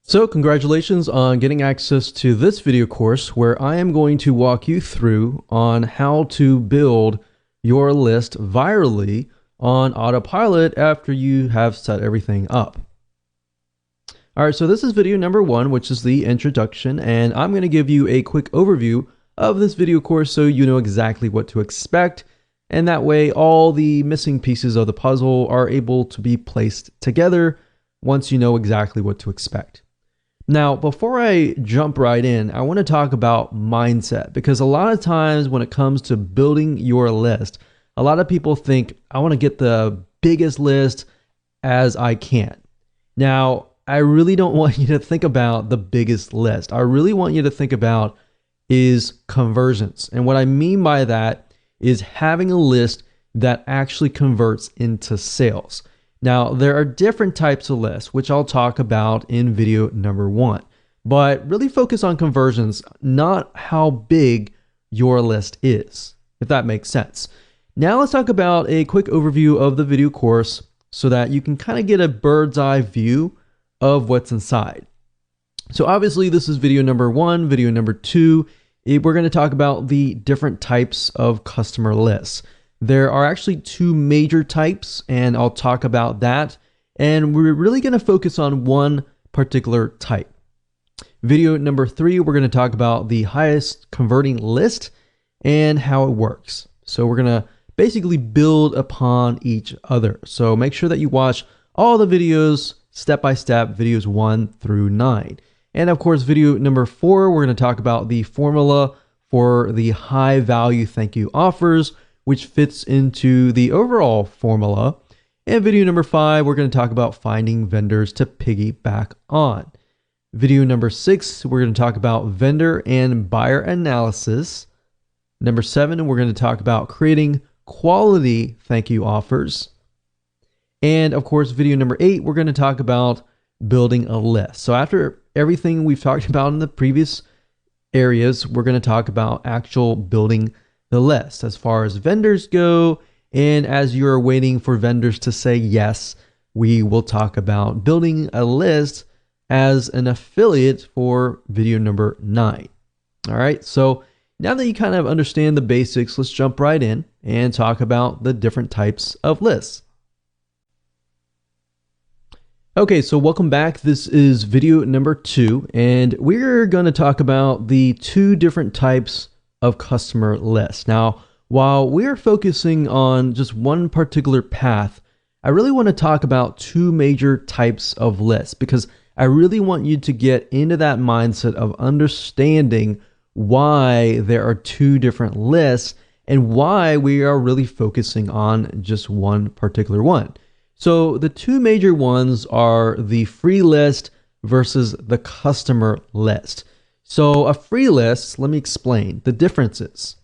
So congratulations on getting access to this video course where I am going to walk you through on how to build your list virally on autopilot after you have set everything up. All right, so this is video number 1, which is the introduction, and I'm going to give you a quick overview of this video course so you know exactly what to expect, and that way all the missing pieces of the puzzle are able to be placed together once you know exactly what to expect. Now, before I jump right in, I want to talk about mindset, because a lot of times when it comes to building your list, a lot of people think, I want to get the biggest list as I can. Now, I really don't want you to think about the biggest list. I really want you to think about is conversions. And what I mean by that is having a list that actually converts into sales. Now, there are different types of lists, which I'll talk about in video number 1, but really focus on conversions, not how big your list is, if that makes sense. Now let's talk about a quick overview of the video course so that you can kind of get a bird's eye view of what's inside. So obviously this is video number 1, video number 2, we're going to talk about the different types of customer lists. There are actually 2 major types, and I'll talk about that. And we're really going to focus on one particular type. Video number 3, we're going to talk about the highest converting list and how it works. So we're going to basically build upon each other. So make sure that you watch all the videos step by step, videos 1 through 9. And of course, video number 4, we're going to talk about the formula for the high value thank you offers, which fits into the overall formula. And video number 5, we're going to talk about finding vendors to piggyback on. Video number 6, we're going to talk about vendor and buyer analysis. Number 7, we're going to talk about creating quality thank you offers. And of course, video number 8, we're going to talk about building a list. So after everything we've talked about in the previous areas, we're going to talk about actual building the list as far as vendors go. And as you're waiting for vendors to say yes, we will talk about building a list as an affiliate for video number 9. All right, so now that you kind of understand the basics, let's jump right in and talk about the different types of lists. Okay, so welcome back. This is video number 2, and we're going to talk about the 2 different types of customer lists. Now, while we're focusing on just one particular path, I really want to talk about 2 major types of lists, because I really want you to get into that mindset of understanding why there are 2 different lists and why we are really focusing on just one particular one. So the 2 major ones are the free list versus the customer list. So a free list, let me explain the differences.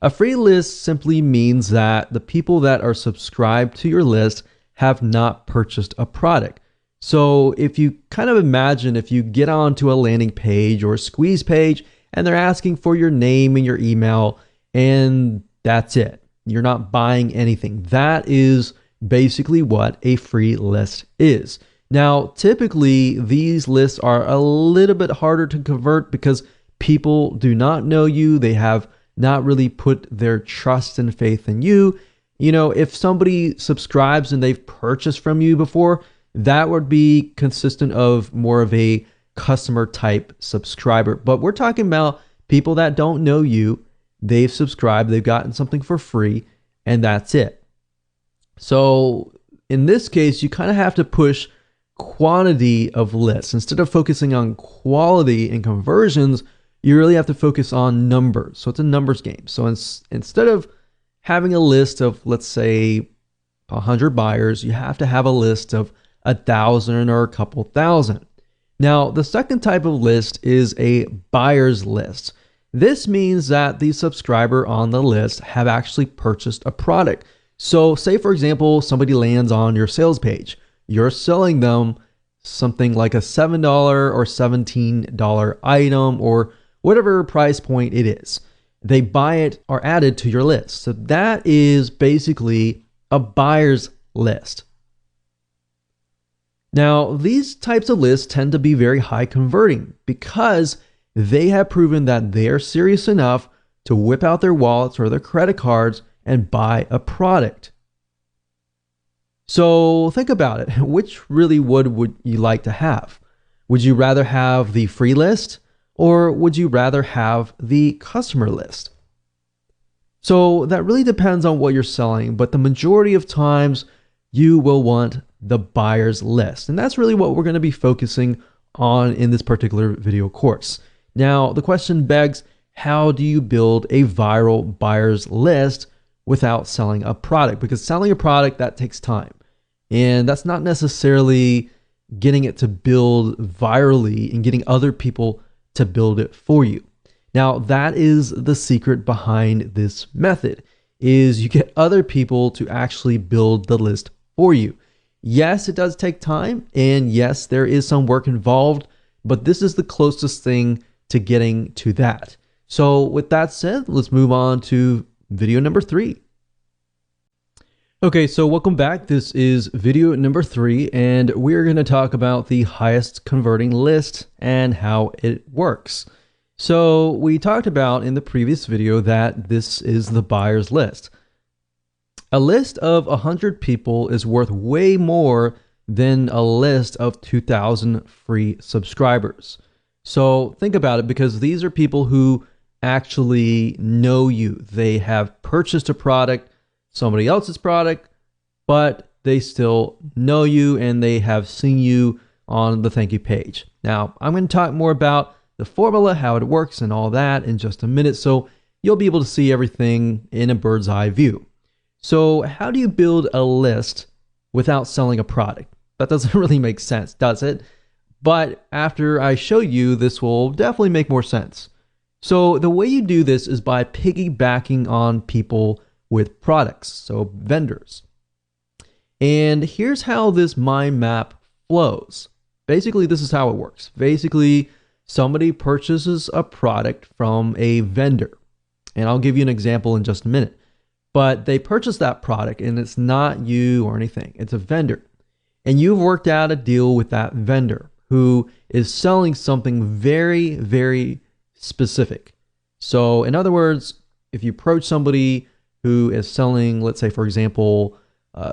A free list simply means that the people that are subscribed to your list have not purchased a product. So if you kind of imagine if you get onto a landing page or a squeeze page and they're asking for your name and your email and that's it. You're not buying anything. That is basically what a free list is. Now, typically, these lists are a little bit harder to convert because people do not know you. They have not really put their trust and faith in you. You know, if somebody subscribes and they've purchased from you before, that would be consistent of more of a customer type subscriber. But we're talking about people that don't know you. They've subscribed, they've gotten something for free, and that's it. So in this case, you kind of have to push quantity of lists. Instead of focusing on quality and conversions, you really have to focus on numbers. So it's a numbers game. So instead of having a list of, let's say, 100 buyers, you have to have a list of 1,000 or a couple thousand. Now, the second type of list is a buyer's list. This means that the subscriber on the list have actually purchased a product. So say, for example, somebody lands on your sales page. You're selling them something like a $7 or $17 item or whatever price point it is. They buy it or add it to your list. So that is basically a buyer's list. Now, these types of lists tend to be very high converting because they have proven that they are serious enough to whip out their wallets or their credit cards and buy a product. So think about it. Which really would you like to have? Would you rather have the free list or would you rather have the customer list? So that really depends on what you're selling, but the majority of times you will want the buyer's list. And that's really what we're going to be focusing on in this particular video course. Now, the question begs, how do you build a viral buyer's list without selling a product? Because selling a product, that takes time. And that's not necessarily getting it to build virally and getting other people to build it for you. Now, that is the secret behind this method, is you get other people to actually build the list for you. Yes, it does take time, and yes, there is some work involved, but this is the closest thing to getting to that. So with that said, let's move on to video number 3. Okay, so welcome back. This is video number 3, and we're going to talk about the highest converting list and how it works. So we talked about in the previous video that this is the buyer's list. A list of 100 people is worth way more than a list of 2,000 free subscribers. So think about it, because these are people who actually know you. They have purchased a product, somebody else's product, but they still know you and they have seen you on the thank you page. Now, I'm going to talk more about the formula, how it works and all that in just a minute, so you'll be able to see everything in a bird's eye view. So how do you build a list without selling a product? That doesn't really make sense, does it? But after I show you, this will definitely make more sense. So the way you do this is by piggybacking on people with products, so vendors. And here's how this mind map flows. Basically, this is how it works. Basically, somebody purchases a product from a vendor. And I'll give you an example in just a minute. But they purchase that product and it's not you or anything. It's a vendor. And you've worked out a deal with that vendor who is selling something very, very specific. So in other words, if you approach somebody who is selling, let's say, for example,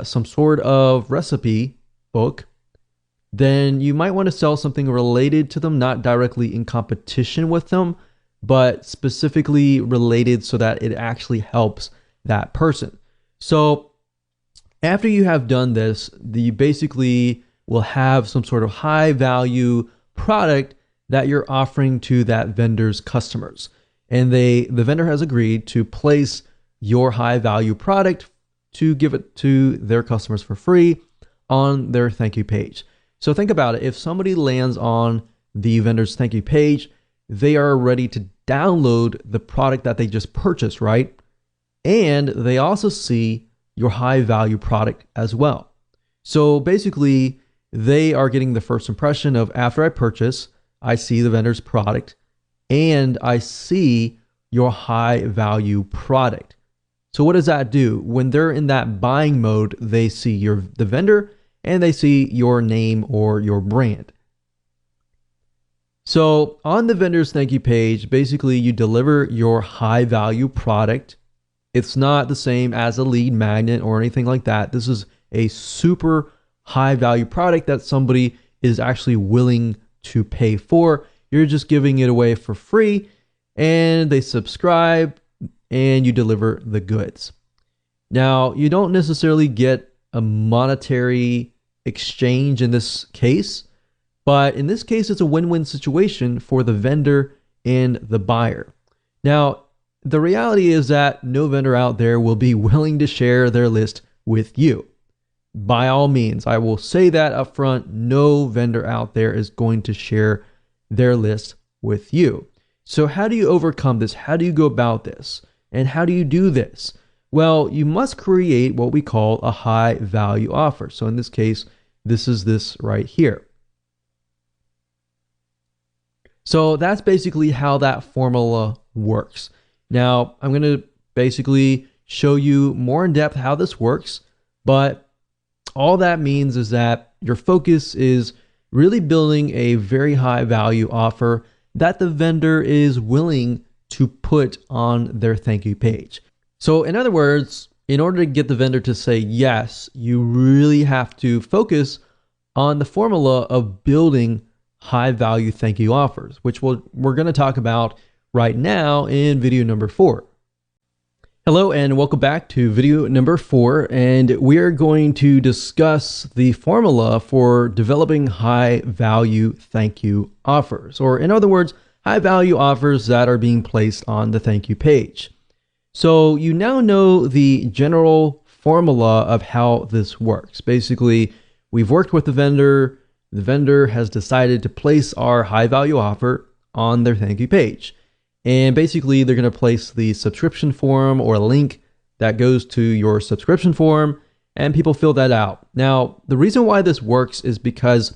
some sort of recipe book, then you might want to sell something related to them, not directly in competition with them, but specifically related so that it actually helps that person. So after you have done this, you basically will have some sort of high value product that you're offering to that vendor's customers. And the vendor has agreed to place your high value product to give it to their customers for free on their thank you page. So think about it. If somebody lands on the vendor's thank you page, they are ready to download the product that they just purchased, right? And they also see your high value product as well. So basically, they are getting the first impression of, after I purchase, I see the vendor's product and I see your high value product. So what does that do? When they're in that buying mode, they see the vendor and they see your name or your brand. So on the vendor's thank you page, basically you deliver your high value product. It's not the same as a lead magnet or anything like that. This is a super high value product that somebody is actually willing to pay for. You're just giving it away for free and they subscribe and you deliver the goods. Now, you don't necessarily get a monetary exchange in this case, but in this case, it's a win-win situation for the vendor and the buyer. Now, the reality is that no vendor out there will be willing to share their list with you. By all means, I will say that up front, no vendor out there is going to share their list with you. So how do you overcome this? How do you go about this? And how do you do this? Well, you must create what we call a high value offer. So in this case, this is this right here. So that's basically how that formula works. Now, I'm going to basically show you more in depth how this works, but all that means is that your focus is really building a very high value offer that the vendor is willing to put on their thank you page. So in other words, in order to get the vendor to say yes, you really have to focus on the formula of building high value thank you offers, which we're going to talk about right now in video number 4. Hello and welcome back to video number 4, and we are going to discuss the formula for developing high value thank you offers, or in other words, high value offers that are being placed on the thank you page. So you now know the general formula of how this works. Basically, we've worked with the vendor has decided to place our high value offer on their thank you page. And basically, they're going to place the subscription form or a link that goes to your subscription form, and people fill that out. Now, the reason why this works is because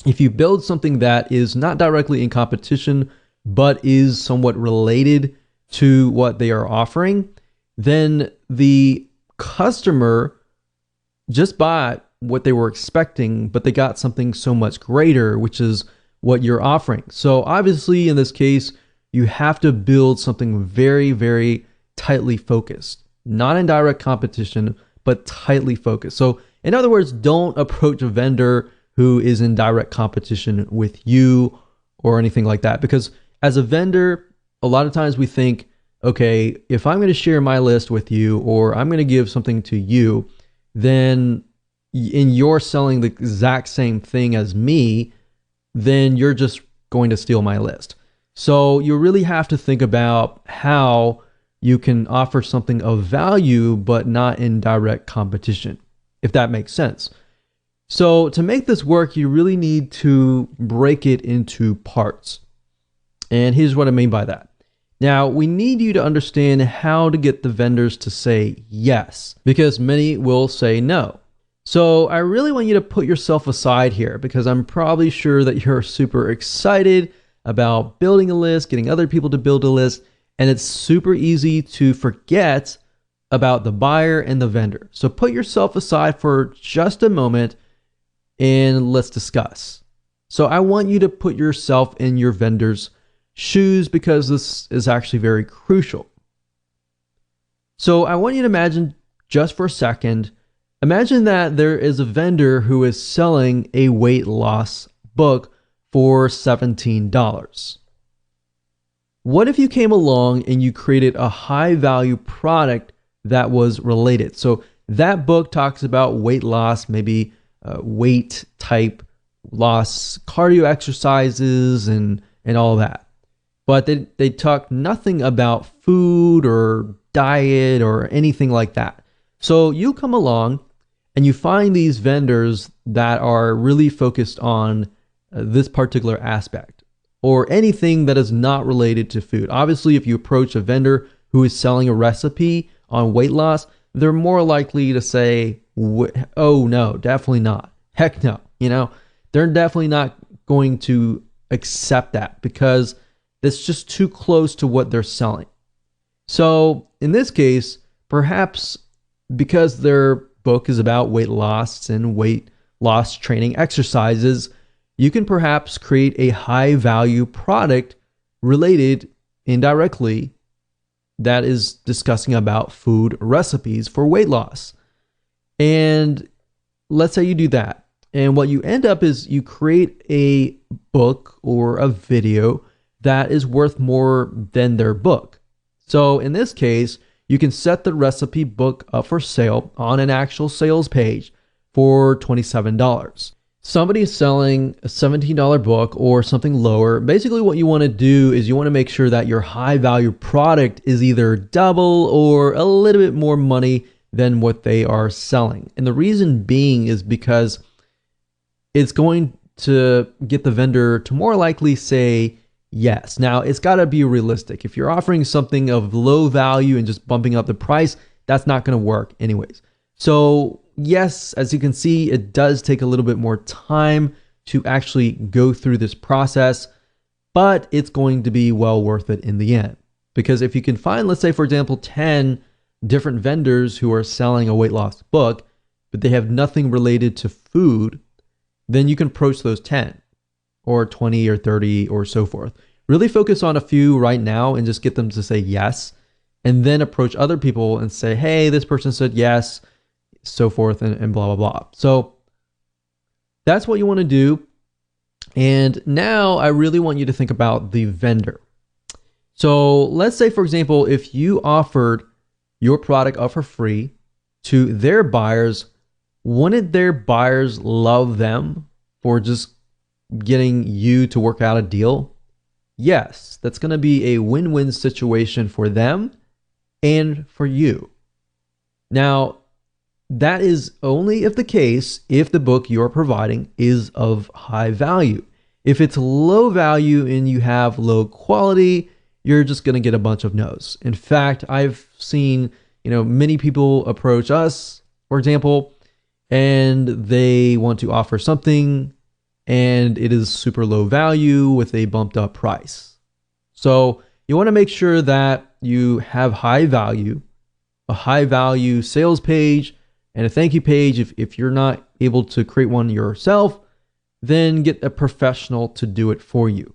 if you build something that is not directly in competition, but is somewhat related to what they are offering, then the customer just bought what they were expecting, but they got something so much greater, which is what you're offering. So obviously, in this case, you have to build something very, very tightly focused, not in direct competition, but tightly focused. So in other words, don't approach a vendor who is in direct competition with you or anything like that. Because as a vendor, a lot of times we think, okay, if I'm going to share my list with you, or I'm going to give something to you, then you're selling the exact same thing as me, then you're just going to steal my list. So you really have to think about how you can offer something of value, but not in direct competition, if that makes sense. So to make this work, you really need to break it into parts. And here's what I mean by that. Now, we need you to understand how to get the vendors to say yes, because many will say no. So I really want you to put yourself aside here, because I'm probably sure that you're super excited about building a list, getting other people to build a list, and it's super easy to forget about the buyer and the vendor. So put yourself aside for just a moment and let's discuss. So I want you to put yourself in your vendor's shoes, because this is actually very crucial. So I want you to imagine, just for a second, imagine that there is a vendor who is selling a weight loss book for $17. What if you came along and you created a high value product that was related? So that book talks about weight loss, maybe weight type loss, cardio exercises, and all that. But they talk nothing about food or diet or anything like that. So you come along and you find these vendors that are really focused on this particular aspect, or anything that is not related to food. Obviously, if you approach a vendor who is selling a recipe on weight loss, they're more likely to say, oh no, definitely not. Heck no. They're definitely not going to accept that, because it's just too close to what they're selling. So in this case, perhaps because their book is about weight loss and weight loss training exercises, you can perhaps create a high value product related indirectly that is discussing about food recipes for weight loss. And let's say you do that. And what you end up is you create a book or a video that is worth more than their book. So in this case, you can set the recipe book up for sale on an actual sales page for $27. Somebody is selling a $17 book or something lower. Basically, what you want to do is you want to make sure that your high value product is either double or a little bit more money than what they are selling. And the reason being is because it's going to get the vendor to more likely say yes. Now, it's got to be realistic. If you're offering something of low value and just bumping up the price, that's not going to work anyways. So yes, as you can see, it does take a little bit more time to actually go through this process, but it's going to be well worth it in the end. Because if you can find, let's say, for example, 10 different vendors who are selling a weight loss book, but they have nothing related to food, then you can approach those 10 or 20 or 30 or so forth. Really focus on a few right now and just get them to say yes, and then approach other people and say, hey, this person said yes, so forth, and blah, blah, blah. So that's what you want to do. And now I really want you to think about the vendor. So let's say, for example, if you offered your product up for free to their buyers, wouldn't their buyers love them for just getting you to work out a deal? Yes, that's going to be a win-win situation for them and for you. Now, that is only if the case if the book you're providing is of high value. If it's low value and you have low quality, you're just going to get a bunch of no's. In fact, I've seen, many people approach us, for example, and they want to offer something and it is super low value with a bumped up price. So you want to make sure that you have high value, a high value sales page and a thank you page. If you're not able to create one yourself, then get a professional to do it for you.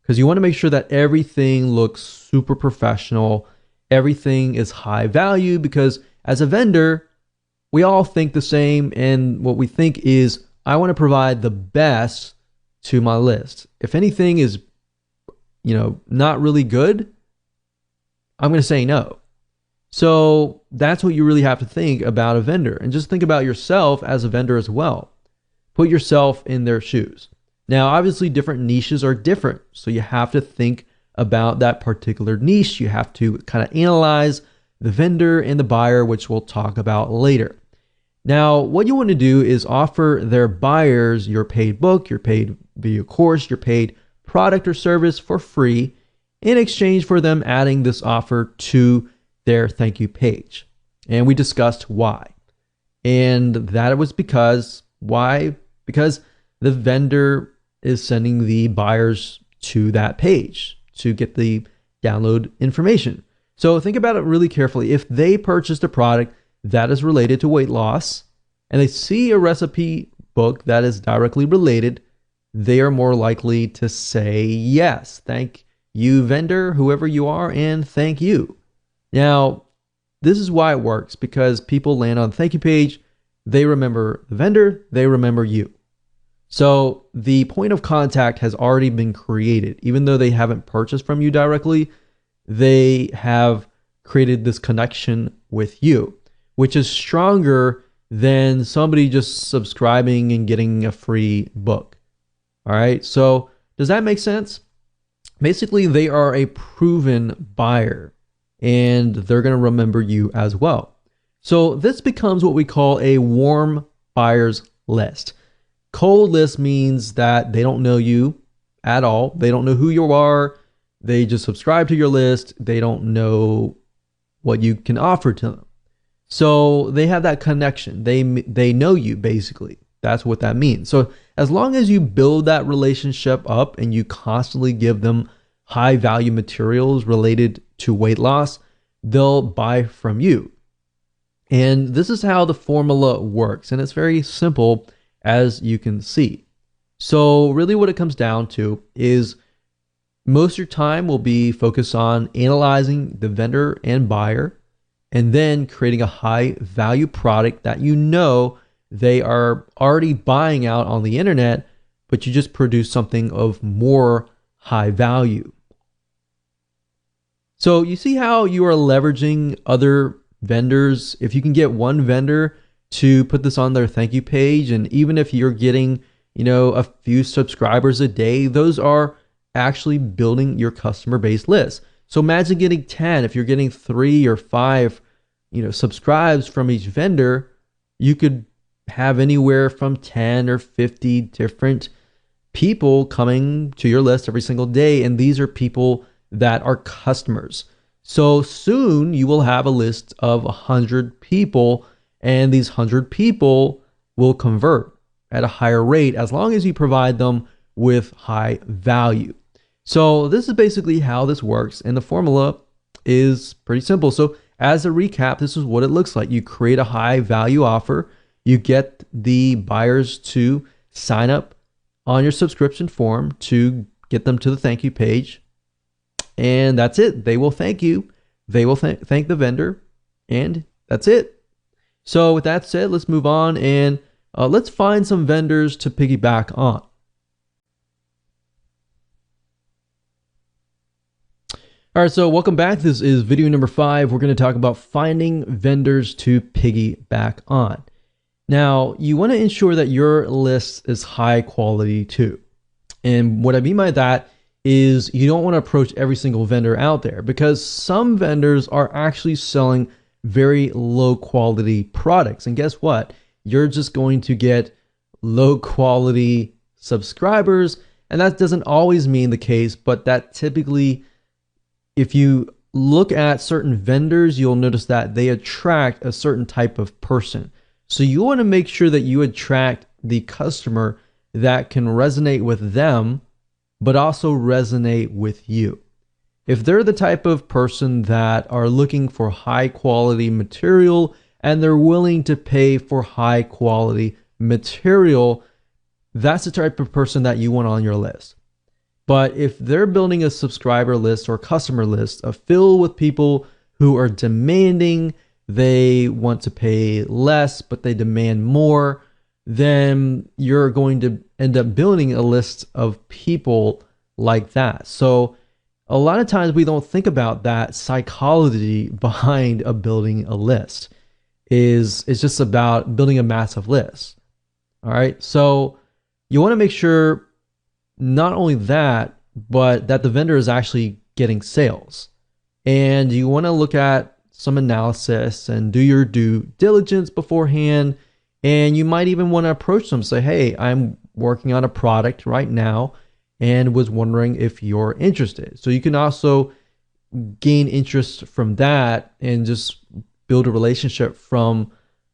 Because you want to make sure that everything looks super professional. Everything is high value, because as a vendor, we all think the same. And what we think is, I want to provide the best to my list. If anything is, not really good, I'm going to say no. So that's what you really have to think about a vendor, and just think about yourself as a vendor as well. Put yourself in their shoes. Now, obviously different niches are different. So you have to think about that particular niche. You have to kind of analyze the vendor and the buyer, which we'll talk about later. Now, what you want to do is offer their buyers your paid book, your paid video course, your paid product or service for free in exchange for them adding this offer to their thank you page. And we discussed why. And that was because, why? Because the vendor is sending the buyers to that page to get the download information. So think about it really carefully. If they purchased a product that is related to weight loss and they see a recipe book that is directly related, they are more likely to say yes. Thank you, vendor, whoever you are, and thank you. Now, this is why it works, because people land on the thank you page, they remember the vendor, they remember you. So the point of contact has already been created. Even though they haven't purchased from you directly, they have created this connection with you, which is stronger than somebody just subscribing and getting a free book. All right, so does that make sense? Basically, they are a proven buyer and they're going to remember you as well. So this becomes what we call a warm buyers list. Cold list means that they don't know you at all. They don't know who you are. They just subscribe to your list. They don't know what you can offer to them. So they have that connection. They know you, basically. That's what that means. So as long as you build that relationship up and you constantly give them high value materials related to weight loss, they'll buy from you. And this is how the formula works. And it's very simple, as you can see. So really what it comes down to is most of your time will be focused on analyzing the vendor and buyer, and then creating a high value product that they are already buying out on the internet, but you just produce something of more high value. So you see how you are leveraging other vendors. If you can get one vendor to put this on their thank you page, and even if you're getting, a few subscribers a day, those are actually building your customer base list. So imagine getting 10. If you're getting 3 or 5, subscribes from each vendor, you could have anywhere from 10 or 50 different people coming to your list every single day. And these are people that are customers. So soon you will have a list of 100 people, and these 100 people will convert at a higher rate as long as you provide them with high value. So this is basically how this works, and the formula is pretty simple. So as a recap, this is what it looks like. You create a high value offer. You get the buyers to sign up on your subscription form to get them to the thank you page. And that's it. They will thank you. They will thank the vendor. And that's it. So with that said, let's move on and let's find some vendors to piggyback on. All right, so welcome back. This is video number 5. We're going to talk about finding vendors to piggyback on. Now, you want to ensure that your list is high quality too. And what I mean by that is you don't want to approach every single vendor out there, because some vendors are actually selling very low quality products. And guess what? You're just going to get low quality subscribers. And that doesn't always mean the case, but that typically, if you look at certain vendors, you'll notice that they attract a certain type of person. So you want to make sure that you attract the customer that can resonate with them, but also resonate with you. If they're the type of person that are looking for high quality material and they're willing to pay for high quality material, that's the type of person that you want on your list. But if they're building a subscriber list or customer list filled with people who are demanding, they want to pay less, but they demand more, then you're going to end up building a list of people like that. So a lot of times we don't think about that psychology behind building a list. It's just about building a massive list. All right. So you want to make sure not only that, but that the vendor is actually getting sales. And you want to look at some analysis and do your due diligence beforehand. And you might even want to approach them, say, hey, I'm working on a product right now and was wondering if you're interested. So you can also gain interest from that and just build a relationship from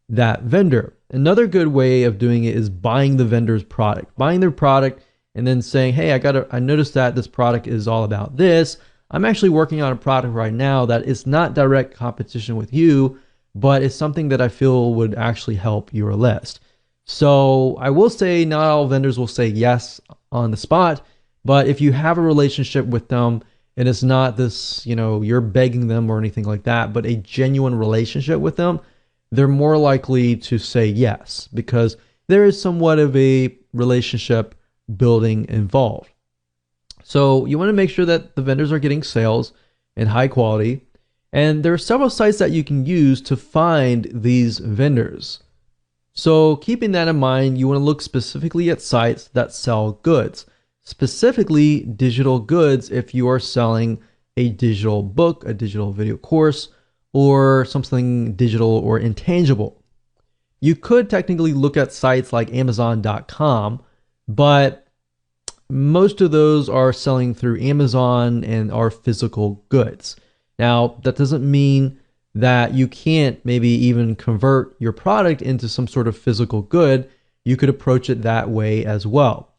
that vendor. Another good way of doing it is buying the vendor's product, buying their product and then saying, hey, I noticed that this product is all about this. I'm actually working on a product right now that is not direct competition with you, but it's something that I feel would actually help your list. So I will say not all vendors will say yes on the spot, but if you have a relationship with them and it's not this, you're begging them or anything like that, but a genuine relationship with them, they're more likely to say yes, because there is somewhat of a relationship building involved. So you want to make sure that the vendors are getting sales and high quality. And there are several sites that you can use to find these vendors. So keeping that in mind, you want to look specifically at sites that sell goods, specifically digital goods if you are selling a digital book, a digital video course, or something digital or intangible. You could technically look at sites like Amazon.com, but most of those are selling through Amazon and are physical goods. Now, that doesn't mean that you can't maybe even convert your product into some sort of physical good. You could approach it that way as well.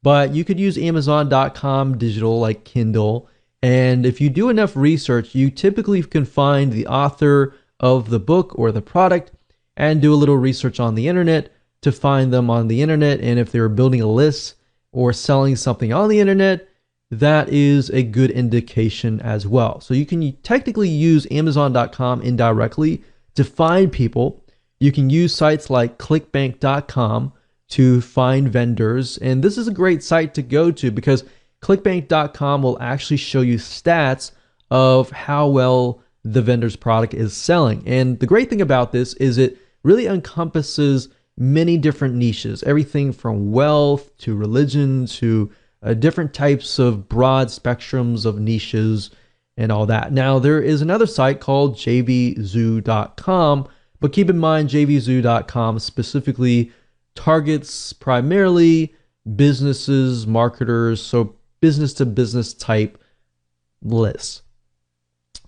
But you could use Amazon.com digital like Kindle. And if you do enough research, you typically can find the author of the book or the product and do a little research on the internet to find them on the internet. And if they're building a list or selling something on the internet, that is a good indication as well. So you can technically use Amazon.com indirectly to find people. You can use sites like ClickBank.com to find vendors. And this is a great site to go to because ClickBank.com will actually show you stats of how well the vendor's product is selling. And the great thing about this is it really encompasses many different niches, everything from wealth to religion to different types of broad spectrums of niches and all that. Now, there is another site called jvzoo.com, but keep in mind jvzoo.com specifically targets primarily businesses, marketers, so business to business type lists.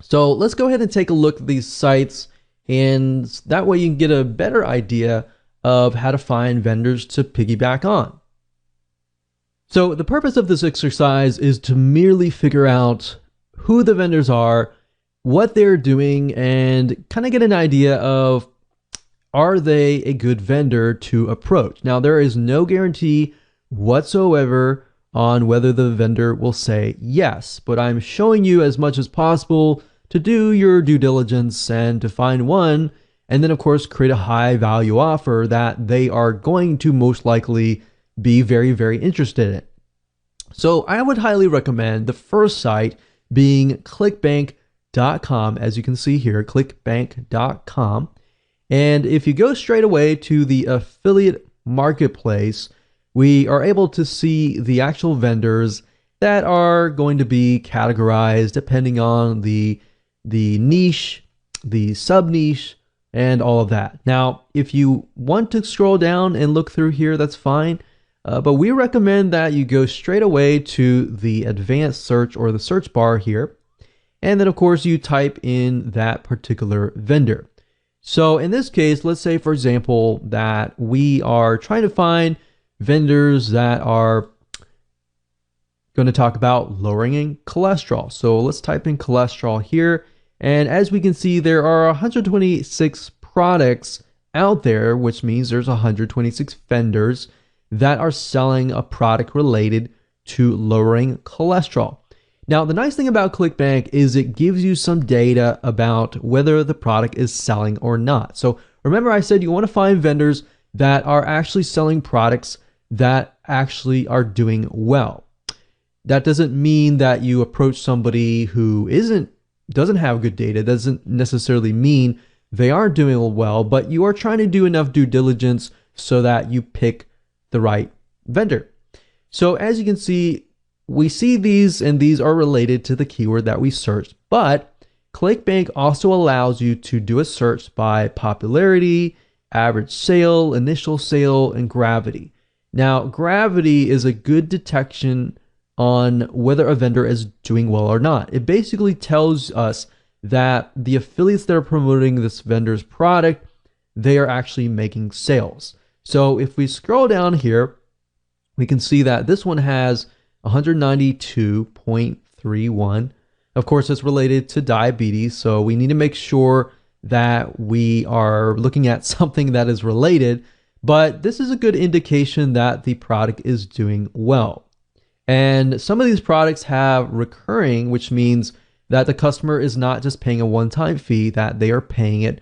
So let's go ahead and take a look at these sites, and that way you can get a better idea of how to find vendors to piggyback on. So the purpose of this exercise is to merely figure out who the vendors are what they're doing and kind of get an idea of, are they a good vendor to approach? Now, there is no guarantee whatsoever on whether the vendor will say yes, but I'm showing you as much as possible to do your due diligence and to find one, and then of course create a high value offer that they are going to most likely be very, very interested in. So I would highly recommend the first site being clickbank.com. As you can see here, clickbank.com. And if you go straight away to the affiliate marketplace, we are able to see the actual vendors that are going to be categorized depending on the niche, the sub niche, and all of that. Now, if you want to scroll down and look through here, that's fine. But we recommend that you go straight away to the advanced search or the search bar here. And then of course you type in that particular vendor. So in this case, let's say for example, that we are trying to find vendors that are going to talk about lowering cholesterol. So let's type in cholesterol here. And as we can see, there are 126 products out there, which means there's 126 vendors that are selling a product related to lowering cholesterol. Now, the nice thing about ClickBank is it gives you some data about whether the product is selling or not. So remember I said you want to find vendors that are actually selling products that actually are doing well. That doesn't mean that you approach somebody who doesn't have good data. It doesn't necessarily mean they aren't doing well, but you are trying to do enough due diligence so that you pick the right vendor. So as you can see, we see these, and these are related to the keyword that we searched, but ClickBank also allows you to do a search by popularity, average sale, initial sale, and gravity. Now, gravity is a good detection on whether a vendor is doing well or not. It basically tells us that the affiliates that are promoting this vendor's product, they are actually making sales. So if we scroll down here, we can see that this one has 192.31. Of course, it's related to diabetes, so we need to make sure that we are looking at something that is related, but this is a good indication that the product is doing well. And some of these products have recurring, which means that the customer is not just paying a one-time fee, that they are paying it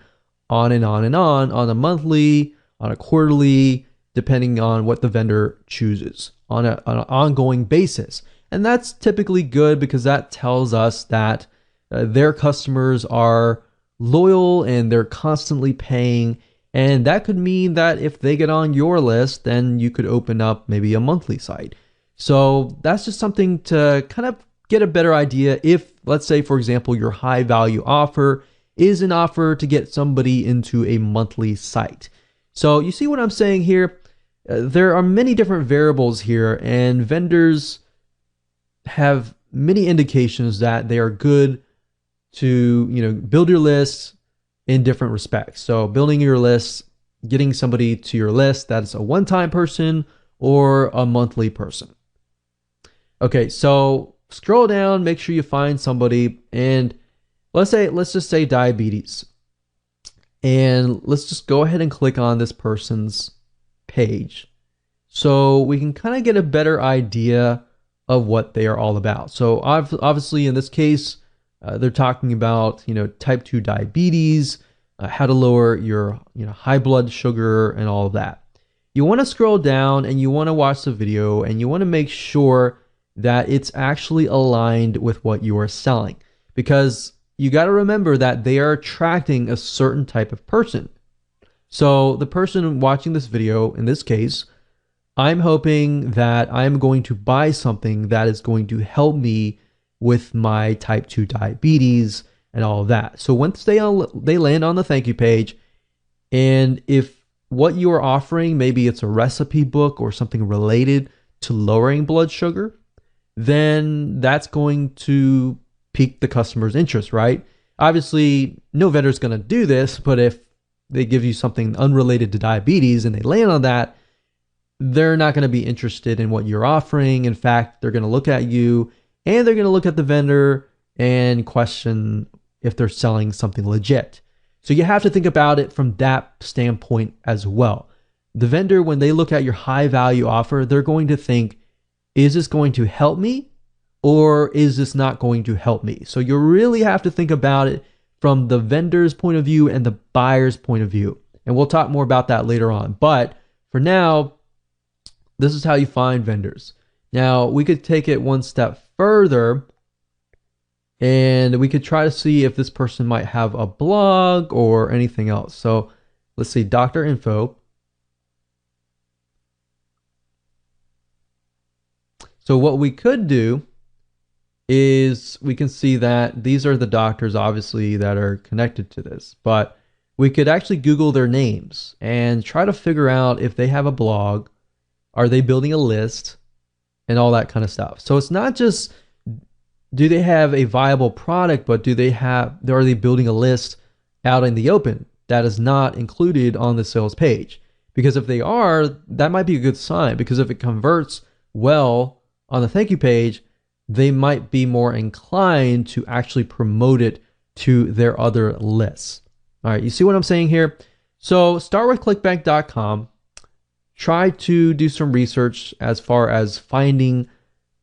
on and on and on a monthly, on a quarterly, depending on what the vendor chooses, on an ongoing basis. And that's typically good because that tells us that their customers are loyal and they're constantly paying. And that could mean that if they get on your list, then you could open up maybe a monthly site. So that's just something to kind of get a better idea if, let's say, for example, your high value offer is an offer to get somebody into a monthly site. So you see what I'm saying here? There are many different variables here, and vendors have many indications that they are good to, build your lists in different respects. So building your lists, getting somebody to your list that's a one-time person or a monthly person. Okay, so scroll down, make sure you find somebody, and let's just say diabetes. And let's just go ahead and click on this person's page so we can kind of get a better idea of what they are all about. So obviously in this case, they're talking about, type 2 diabetes, how to lower your, high blood sugar and all of that. You want to scroll down and you want to watch the video and you want to make sure that it's actually aligned with what you are selling, because you got to remember that they are attracting a certain type of person. So the person watching this video, in this case, I'm hoping that I'm going to buy something that is going to help me with my type 2 diabetes and all of that. So once they land on the thank you page, and if what you are offering, maybe it's a recipe book or something related to lowering blood sugar, then that's going to pique the customer's interest, right? Obviously, no vendor is going to do this, but if they give you something unrelated to diabetes and they land on that, they're not going to be interested in what you're offering. In fact, they're going to look at you and they're going to look at the vendor and question if they're selling something legit. So you have to think about it from that standpoint as well. The vendor, when they look at your high value offer, they're going to think, is this going to help me or is this not going to help me? So you really have to think about it from the vendor's point of view and the buyer's point of view. And we'll talk more about that later on. But for now, this is how you find vendors. Now, we could take it one step further and we could try to see if this person might have a blog or anything else. So let's see, Doctor Info. So what we could do is we can see that these are the doctors, obviously, that are connected to this. But we could actually Google their names and try to figure out if they have a blog, are they building a list, and all that kind of stuff. So it's not just do they have a viable product, but are they building a list out in the open that is not included on the sales page? Because if they are, that might be a good sign, because if it converts well on the thank you page, they might be more inclined to actually promote it to their other lists. All right, you see what I'm saying here? So start with clickbank.com. Try to do some research as far as finding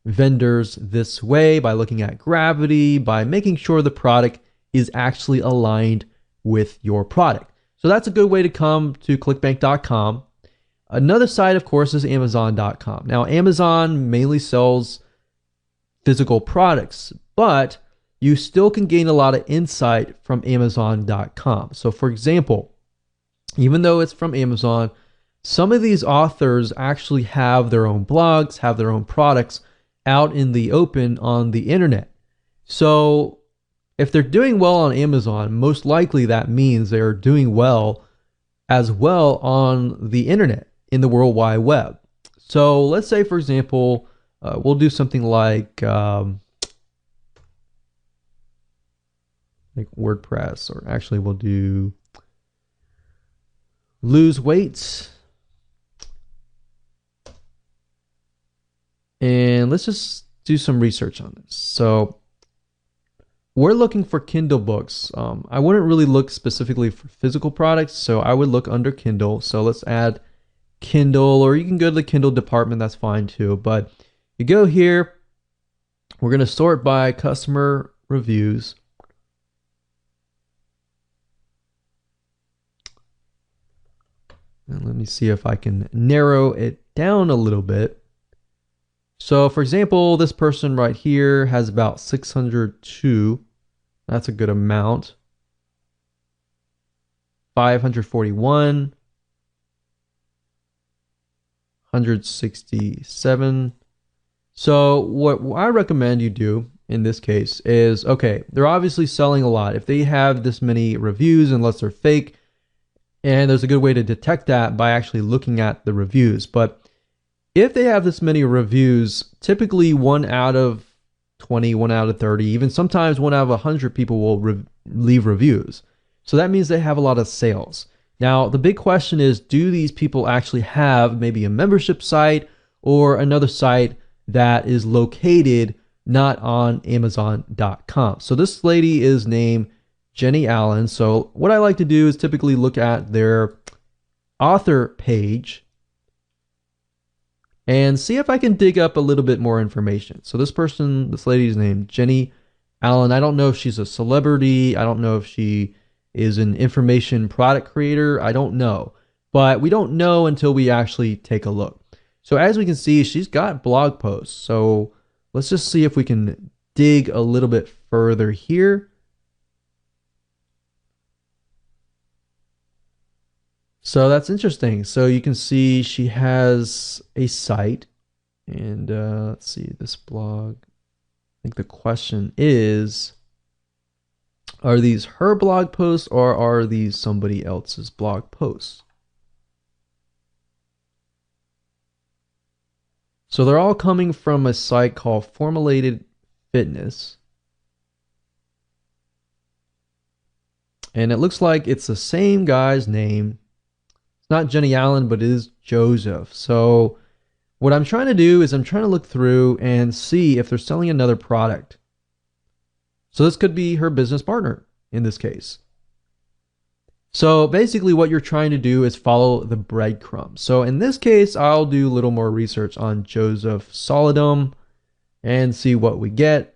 vendors this way by looking at gravity, by making sure the product is actually aligned with your product. So that's a good way to come to clickbank.com. Another site, of course, is amazon.com. Now, Amazon mainly sells physical products, but you still can gain a lot of insight from amazon.com. So for example, even though it's from Amazon, some of these authors actually have their own blogs, have their own products out in the open on the internet. So if they're doing well on Amazon, most likely that means they're doing well as well on the internet, in the World Wide Web. So let's say, for example, we'll do something like WordPress, or actually we'll do lose weight. And let's just do some research on this. So we're looking for Kindle books. I wouldn't really look specifically for physical products, so I would look under Kindle. So let's add Kindle, or you can go to the Kindle department, that's fine too. But you go here, we're going to sort by customer reviews. And let me see if I can narrow it down a little bit. So for example, this person right here has about 602. That's a good amount. 541. 167. So what I recommend you do in this case is, okay, they're obviously selling a lot. If they have this many reviews, unless they're fake, and there's a good way to detect that by actually looking at the reviews. But if they have this many reviews, typically 1 out of 20, 1 out of 30, even sometimes 1 out of 100 people will leave reviews. So that means they have a lot of sales. Now, the big question is, do these people actually have maybe a membership site or another site that is located not on Amazon.com? So this lady is named Jenny Allen. So what I like to do is typically look at their author page and see if I can dig up a little bit more information. So this lady's named Jenny Allen. I don't know if she's a celebrity. I don't know if she is an information product creator. I don't know. But we don't know until we actually take a look. So as we can see, she's got blog posts. So let's just see if we can dig a little bit further here. So that's interesting. So you can see she has a site, and let's see this blog. I think the question is, are these her blog posts or are these somebody else's blog posts? So they're all coming from a site called Formulated Fitness. And it looks like it's the same guy's name. It's not Jenny Allen, but it is Joseph. So what I'm trying to do is I'm trying to look through and see if they're selling another product. So this could be her business partner. in this case. So basically what you're trying to do is follow the breadcrumbs. So in this case, I'll do a little more research on Joseph Solidum and see what we get.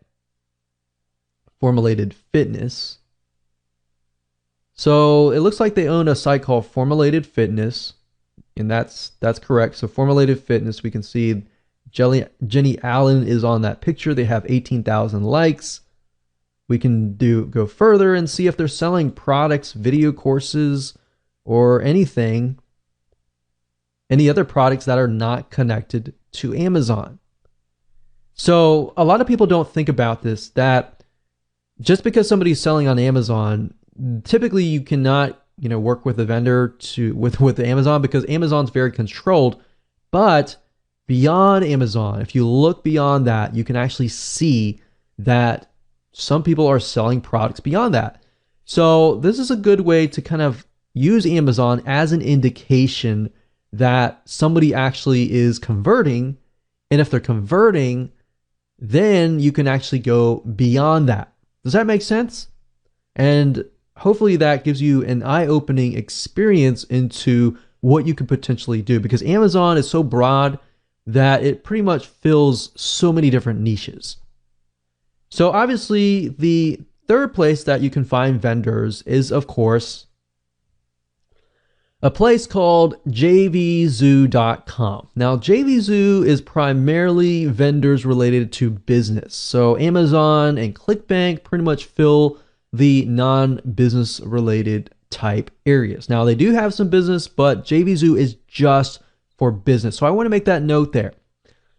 Formulated Fitness. So it looks like they own a site called Formulated Fitness, and that's correct. So Formulated Fitness, we can see Jenny Allen is on that picture. They have 18,000 likes. We can go further and see if they're selling products, video courses, or anything, any other products that are not connected to Amazon. So a lot of people don't think about this, that just because somebody's selling on Amazon, typically you cannot, work with a vendor with Amazon, because Amazon's very controlled. But beyond Amazon, if you look beyond that, you can actually see that some people are selling products beyond that. So this is a good way to kind of use Amazon as an indication that somebody actually is converting. And if they're converting, then you can actually go beyond that. Does that make sense? And hopefully that gives you an eye-opening experience into what you could potentially do, because Amazon is so broad that it pretty much fills so many different niches. So obviously the third place that you can find vendors is, of course, a place called jvzoo.com. Now, JVZoo is primarily vendors related to business. So Amazon and ClickBank pretty much fill the non-business related type areas. Now, they do have some business, but JVZoo is just for business. So I want to make that note there.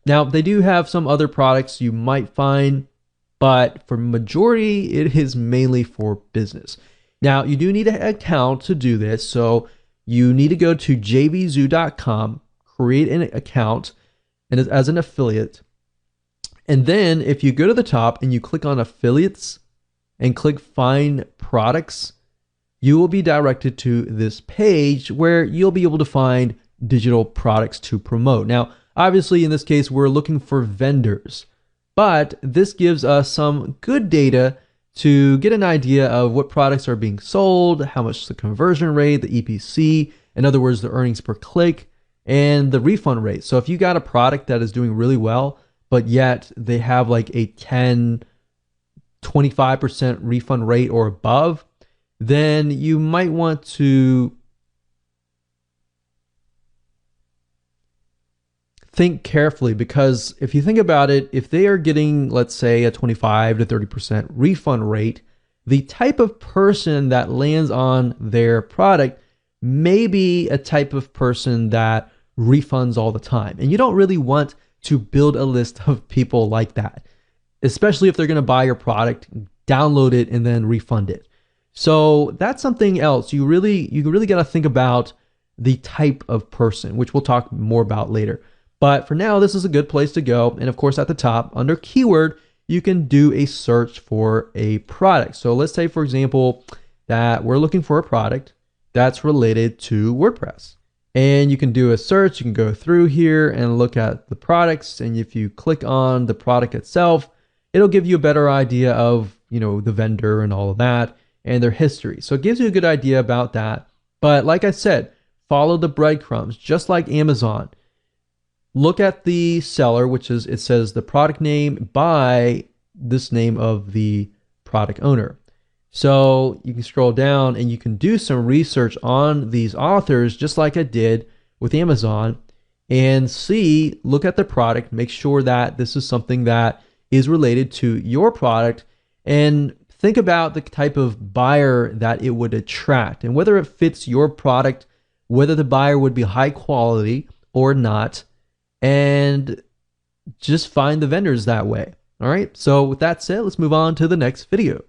Now, they do have some other products you might find, but for majority, it is mainly for business. Now, you do need an account to do this. So you need to go to jvzoo.com, create an account and as an affiliate. And then if you go to the top and you click on affiliates and click find products, you will be directed to this page where you'll be able to find digital products to promote. Now, obviously in this case, we're looking for vendors, but this gives us some good data to get an idea of what products are being sold, how much the conversion rate, the EPC, in other words, the earnings per click, and the refund rate. So if you got a product that is doing really well, but yet they have like a 10, 25% refund rate or above, then you might want to think carefully, because if you think about it, if they are getting, let's say, a 25 to 30% refund rate, the type of person that lands on their product may be a type of person that refunds all the time. And you don't really want to build a list of people like that, especially if they're going to buy your product, download it, and then refund it. So that's something else. You really got to think about the type of person, which we'll talk more about later. But for now, this is a good place to go. And of course, at the top, under keyword, you can do a search for a product. So let's say, for example, that we're looking for a product that's related to WordPress. And you can do a search. You can go through here and look at the products. And if you click on the product itself, it'll give you a better idea of, the vendor and all of that and their history. So it gives you a good idea about that. But like I said, follow the breadcrumbs, just like Amazon. Look at the seller, which is, it says the product name by this name of the product owner. So you can scroll down and you can do some research on these authors, just like I did with Amazon, and look at the product, make sure that this is something that is related to your product, and think about the type of buyer that it would attract and whether it fits your product, whether the buyer would be high quality or not, and just find the vendors that way. All right. So with that said, let's move on to the next video.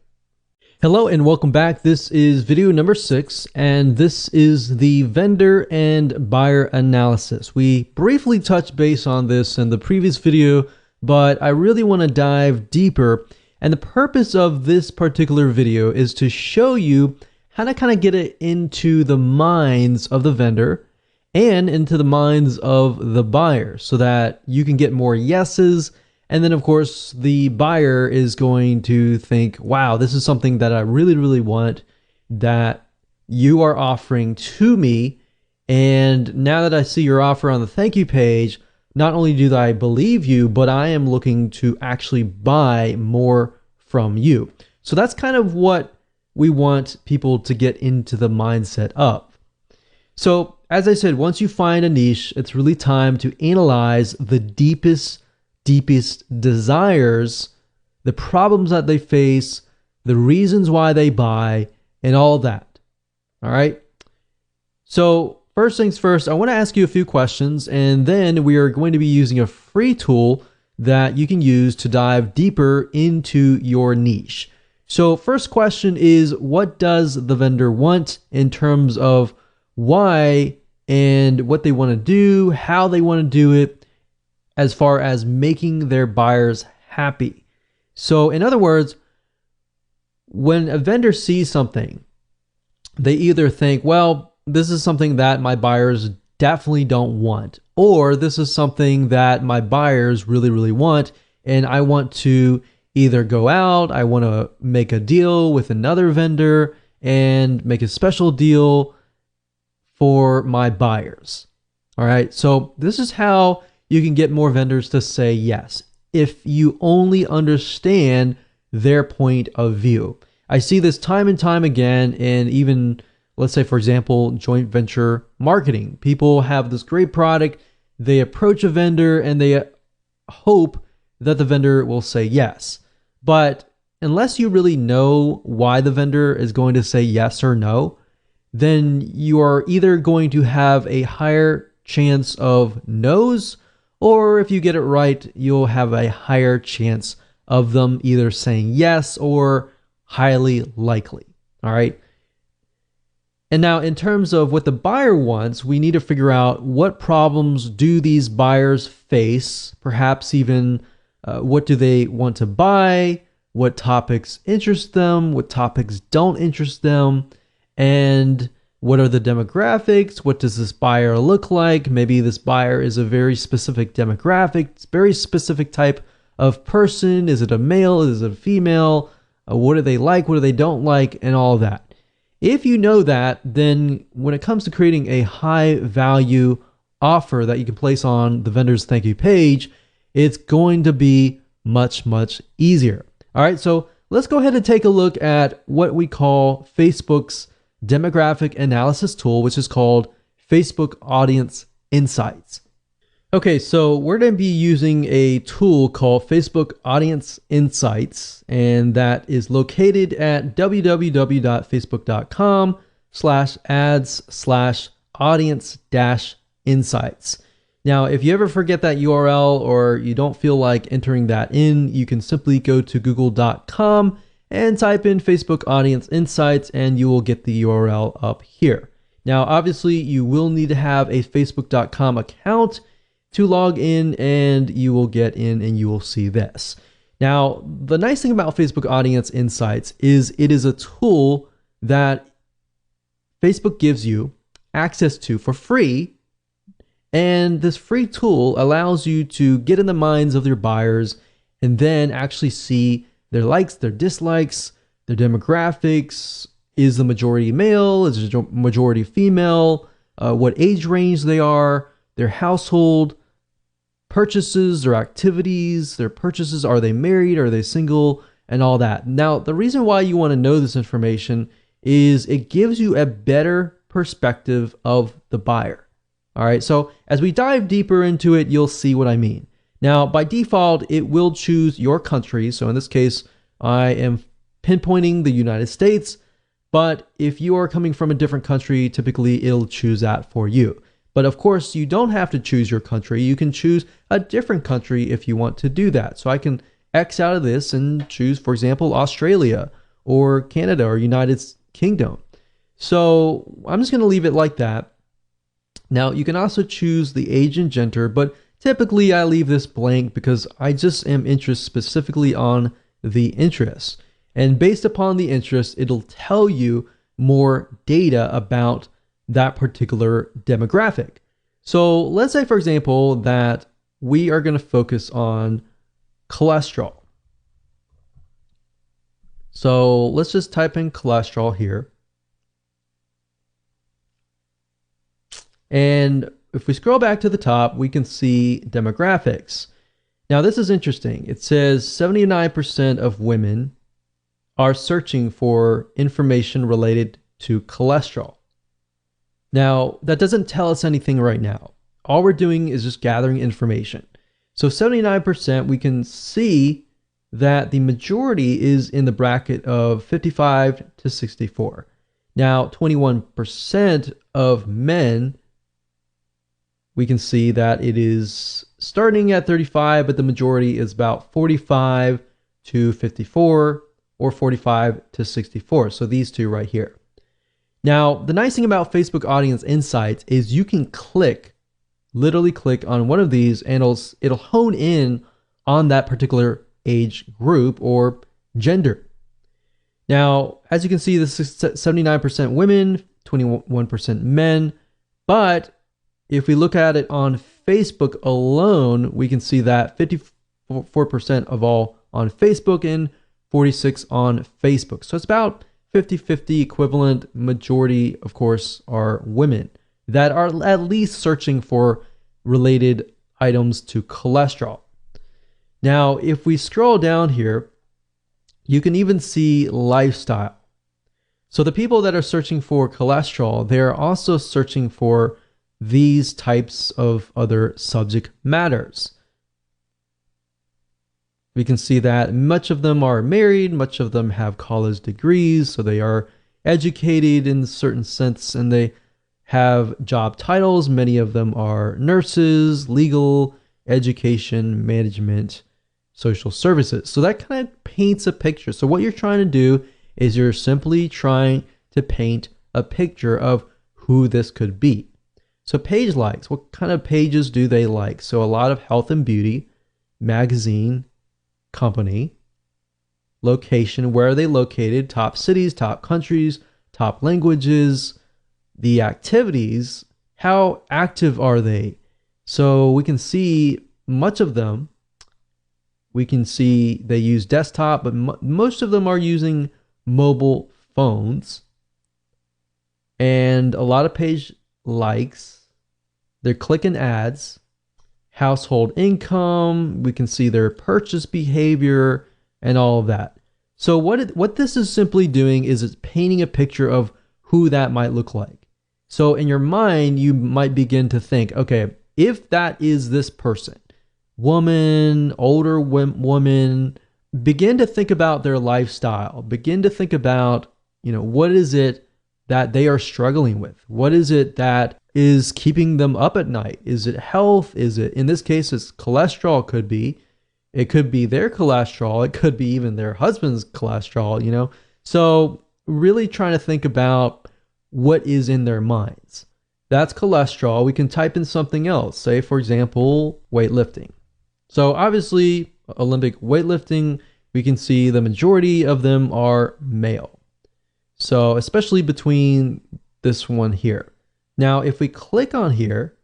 Hello and welcome back. This is video number 6, and this is the vendor and buyer analysis. We briefly touched base on this in the previous video, but I really want to dive deeper. And the purpose of this particular video is to show you how to kind of get it into the minds of the vendor and into the minds of the buyer so that you can get more yeses And then, of course, the buyer is going to think, wow, this is something that I really, really want that you are offering to me. And now that I see your offer on the thank you page, not only do I believe you, but I am looking to actually buy more from you. So that's kind of what we want people to get into the mindset of. So, as I said, once you find a niche, it's really time to analyze the deepest desires, the problems that they face, the reasons why they buy, and all that. All right. So first things first, I want to ask you a few questions, and then we are going to be using a free tool that you can use to dive deeper into your niche. So first question is, what does the vendor want in terms of why and what they want to do, how they want to do it, as far as making their buyers happy. So in other words, when a vendor sees something, they either think, well, this is something that my buyers definitely don't want, or this is something that my buyers really, really want, and I want to either go out, I want to make a deal with another vendor and make a special deal for my buyers. All right, so this is how you can get more vendors to say yes, if you only understand their point of view. I see this time and time again, and even, let's say, for example, joint venture marketing. People have this great product, they approach a vendor, and they hope that the vendor will say yes. But unless you really know why the vendor is going to say yes or no, then you are either going to have a higher chance of no's, or if you get it right, you'll have a higher chance of them either saying yes or highly likely. All right. And now in terms of what the buyer wants, we need to figure out what problems do these buyers face, perhaps even what do they want to buy, what topics interest them, what topics don't interest them, and what are the demographics? What does this buyer look like? Maybe this buyer is a very specific demographic, very specific type of person. Is it a male? Is it a female? What do they like? What do they don't like? And all of that. If you know that, then when it comes to creating a high value offer that you can place on the vendor's thank you page, it's going to be much, much easier. All right, so let's go ahead and take a look at what we call Facebook's demographic analysis tool, which is called Facebook Audience Insights. Okay, so we're going to be using a tool called Facebook Audience Insights, and that is located at www.facebook.com/ads/audience-insights. Now, if you ever forget that URL or you don't feel like entering that in, you can simply go to google.com and type in Facebook Audience Insights, and you will get the URL up here. Now, obviously, you will need to have a facebook.com account to log in, and you will get in and you will see this. Now, the nice thing about Facebook Audience Insights is it is a tool that Facebook gives you access to for free, and this free tool allows you to get in the minds of your buyers and then actually see their likes, their dislikes, their demographics. Is the majority male? Is the majority female? What age range they are, their household, purchases, their activities, their purchases. Are they married? Are they single? And all that. Now, the reason why you want to know this information is it gives you a better perspective of the buyer. All right, so as we dive deeper into it, you'll see what I mean. Now, by default, it will choose your country. So in this case, I am pinpointing the United States, but if you are coming from a different country, typically it'll choose that for you. But of course, you don't have to choose your country. You can choose a different country if you want to do that. So I can X out of this and choose, for example, Australia or Canada or United Kingdom. So I'm just going to leave it like that. Now, you can also choose the age and gender, but typically I leave this blank because I just am interested specifically on the interest. And based upon the interest, it'll tell you more data about that particular demographic. So let's say, for example, that we are going to focus on cholesterol. So let's just type in cholesterol here. And if we scroll back to the top, we can see demographics. Now, this is interesting. It says 79% of women are searching for information related to cholesterol. Now, that doesn't tell us anything right now. All we're doing is just gathering information. So 79%, we can see that the majority is in the bracket of 55 to 64. Now, 21% of men, we can see that it is starting at 35, but the majority is about 45 to 54 or 45 to 64. So these two right here. Now, the nice thing about Facebook Audience Insights is you can literally click on one of these and it'll hone in on that particular age group or gender. Now, as you can see, this is 79% women, 21% men, but if we look at it on Facebook alone, we can see that 54% of all on Facebook and 46% on Facebook. So it's about 50-50 equivalent. Majority, of course, are women that are at least searching for related items to cholesterol. Now, if we scroll down here, you can even see lifestyle. So the people that are searching for cholesterol, they're also searching for these types of other subject matters. We can see that much of them are married, much of them have college degrees, so they are educated in a certain sense, and they have job titles. Many of them are nurses, legal, education, management, social services. So that kind of paints a picture. So what you're trying to do is you're simply trying to paint a picture of who this could be. So page likes, what kind of pages do they like? So a lot of health and beauty, magazine, company, location, where are they located, top cities, top countries, top languages, the activities, how active are they? So we can see much of them. We can see they use desktop, but most of them are using mobile phones. And a lot of page likes. They're clicking ads, household income. We can see their purchase behavior and all of that. So what this is simply doing is it's painting a picture of who that might look like. So in your mind, you might begin to think, okay, if that is this person, woman, older woman, begin to think about their lifestyle. Begin to think about, what is it that they are struggling with? What is it that is keeping them up at night? Is it health? Is it, in this case, it's cholesterol? It could be their cholesterol. It could be even their husband's cholesterol, So really trying to think about what is in their minds. That's cholesterol. We can type in something else. Say, for example, weightlifting. So obviously, Olympic weightlifting, we can see the majority of them are male. So especially between this one here. Now, if we click on here,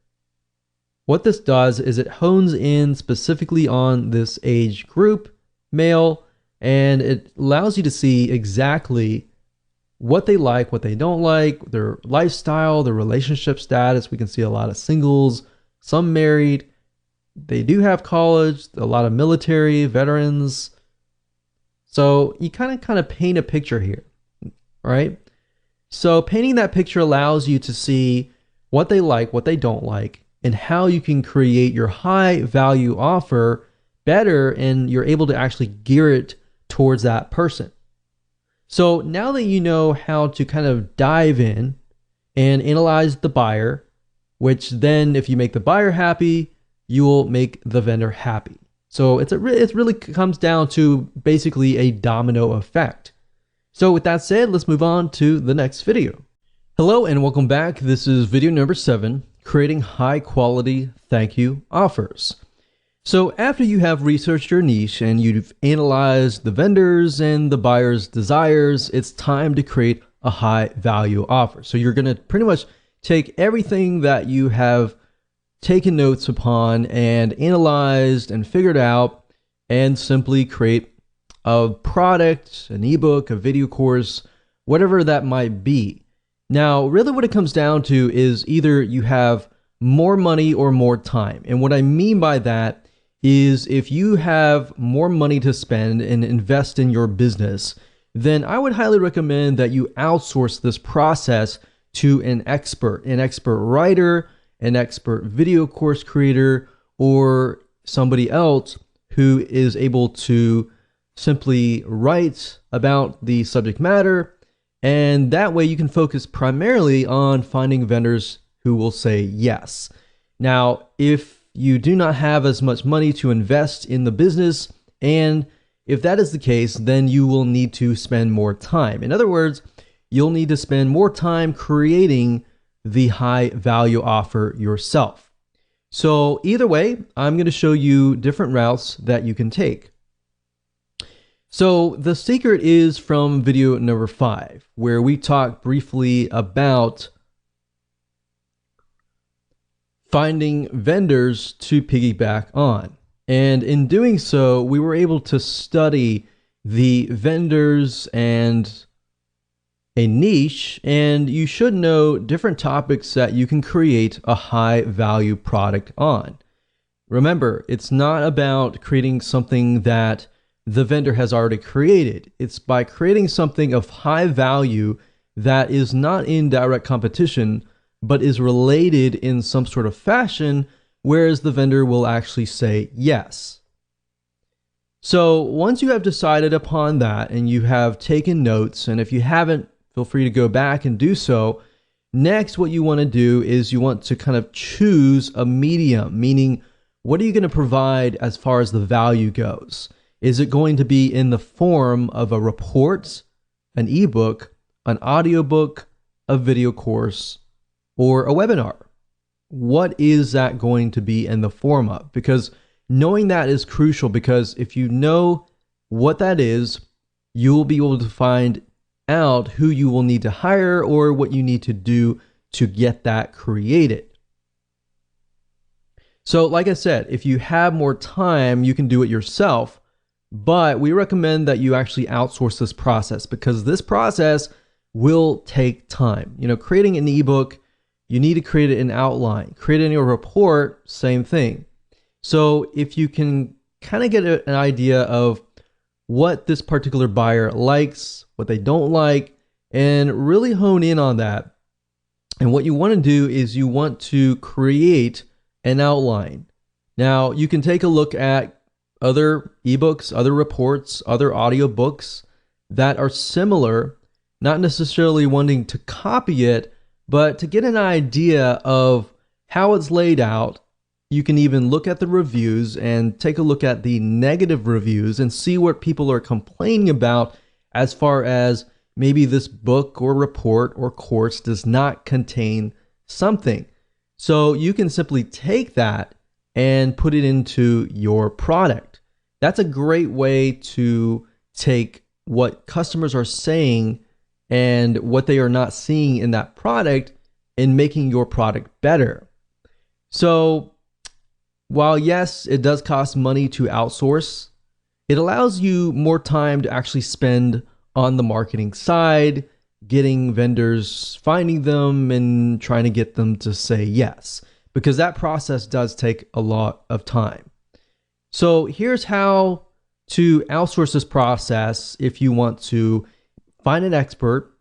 what this does is it hones in specifically on this age group, male, and it allows you to see exactly what they like, what they don't like, their lifestyle, their relationship status. We can see a lot of singles, some married. They do have college, a lot of military, veterans. So you kind of paint a picture here, right? So painting that picture allows you to see what they like, what they don't like, and how you can create your high value offer better, and you're able to actually gear it towards that person. So now that you know how to kind of dive in and analyze the buyer, which then if you make the buyer happy, you will make the vendor happy. So it really comes down to basically a domino effect. So with that said, let's move on to the next video. Hello and welcome back. This is video number 7, creating high quality thank you offers. So after you have researched your niche and you've analyzed the vendors and the buyer's desires, it's time to create a high value offer. So you're going to pretty much take everything that you have taken notes upon and analyzed and figured out and simply create a product, an ebook, a video course, whatever that might be. Now, really what it comes down to is either you have more money or more time. And what I mean by that is if you have more money to spend and invest in your business, then I would highly recommend that you outsource this process to an expert writer, an expert video course creator, or somebody else who is able to simply write about the subject matter. And that way you can focus primarily on finding vendors who will say yes. Now, if you do not have as much money to invest in the business, and if that is the case, then you will need to spend more time. In other words, you'll need to spend more time creating the high value offer yourself. So either way, I'm going to show you different routes that you can take. So the secret is from video number 5, where we talk briefly about finding vendors to piggyback on. And in doing so, we were able to study the vendors and a niche, and you should know different topics that you can create a high value product on. Remember, it's not about creating something that the vendor has already created. It's by creating something of high value that is not in direct competition, but is related in some sort of fashion, whereas the vendor will actually say yes. So once you have decided upon that and you have taken notes, and if you haven't, feel free to go back and do so. Next, what you want to do is you want to kind of choose a medium, meaning what are you going to provide as far as the value goes? Is it going to be in the form of a report, an ebook, an audiobook, a video course, or a webinar? What is that going to be in the form of? Because knowing that is crucial, because if you know what that is, you will be able to find out who you will need to hire or what you need to do to get that created. So like I said, if you have more time, you can do it yourself, but we recommend that you actually outsource this process because this process will take time. You know, creating an ebook, you need to create an outline. Creating a report, same thing. So if you can kind of get an idea of what this particular buyer likes, what they don't like, and really hone in on that. And what you want to do is you want to create an outline. Now, you can take a look at other ebooks, other reports, other audiobooks that are similar, not necessarily wanting to copy it, but to get an idea of how it's laid out. You can even look at the reviews and take a look at the negative reviews and see what people are complaining about as far as maybe this book or report or course does not contain something. So you can simply take that and put it into your product. That's a great way to take what customers are saying and what they are not seeing in that product and making your product better. So while yes, it does cost money to outsource, it allows you more time to actually spend on the marketing side, getting vendors, finding them, and trying to get them to say yes, because that process does take a lot of time. So here's how to outsource this process if you want to find an expert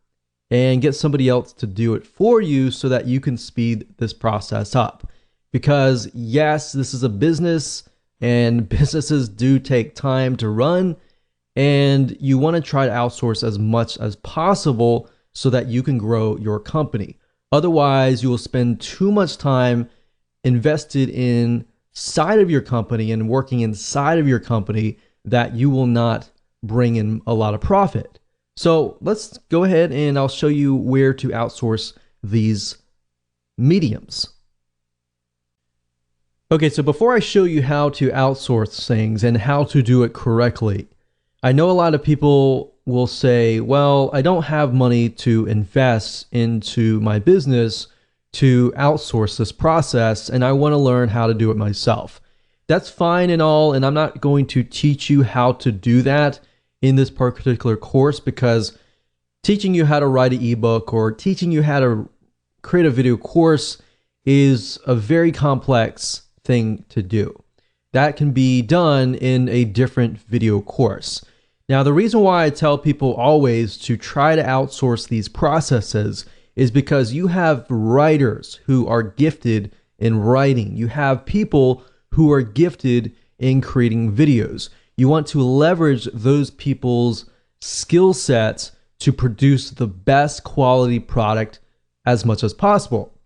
and get somebody else to do it for you so that you can speed this process up. Because yes, this is a business and businesses do take time to run, and you want to try to outsource as much as possible so that you can grow your company. Otherwise, you will spend too much time invested inside of your company and working inside of your company that you will not bring in a lot of profit. So let's go ahead and I'll show you where to outsource these mediums. Okay, so before I show you how to outsource things and how to do it correctly, I know a lot of people will say, well, I don't have money to invest into my business to outsource this process, and I want to learn how to do it myself. that's fine and all, and I'm not going to teach you how to do that in this particular course, because teaching you how to write an ebook or teaching you how to create a video course is a very complex thing to do. That can be done in a different video course. Now, the reason why I tell people always to try to outsource these processes is because you have writers who are gifted in writing. You have people who are gifted in creating videos. You want to leverage those people's skill sets to produce the best quality product as much as possible.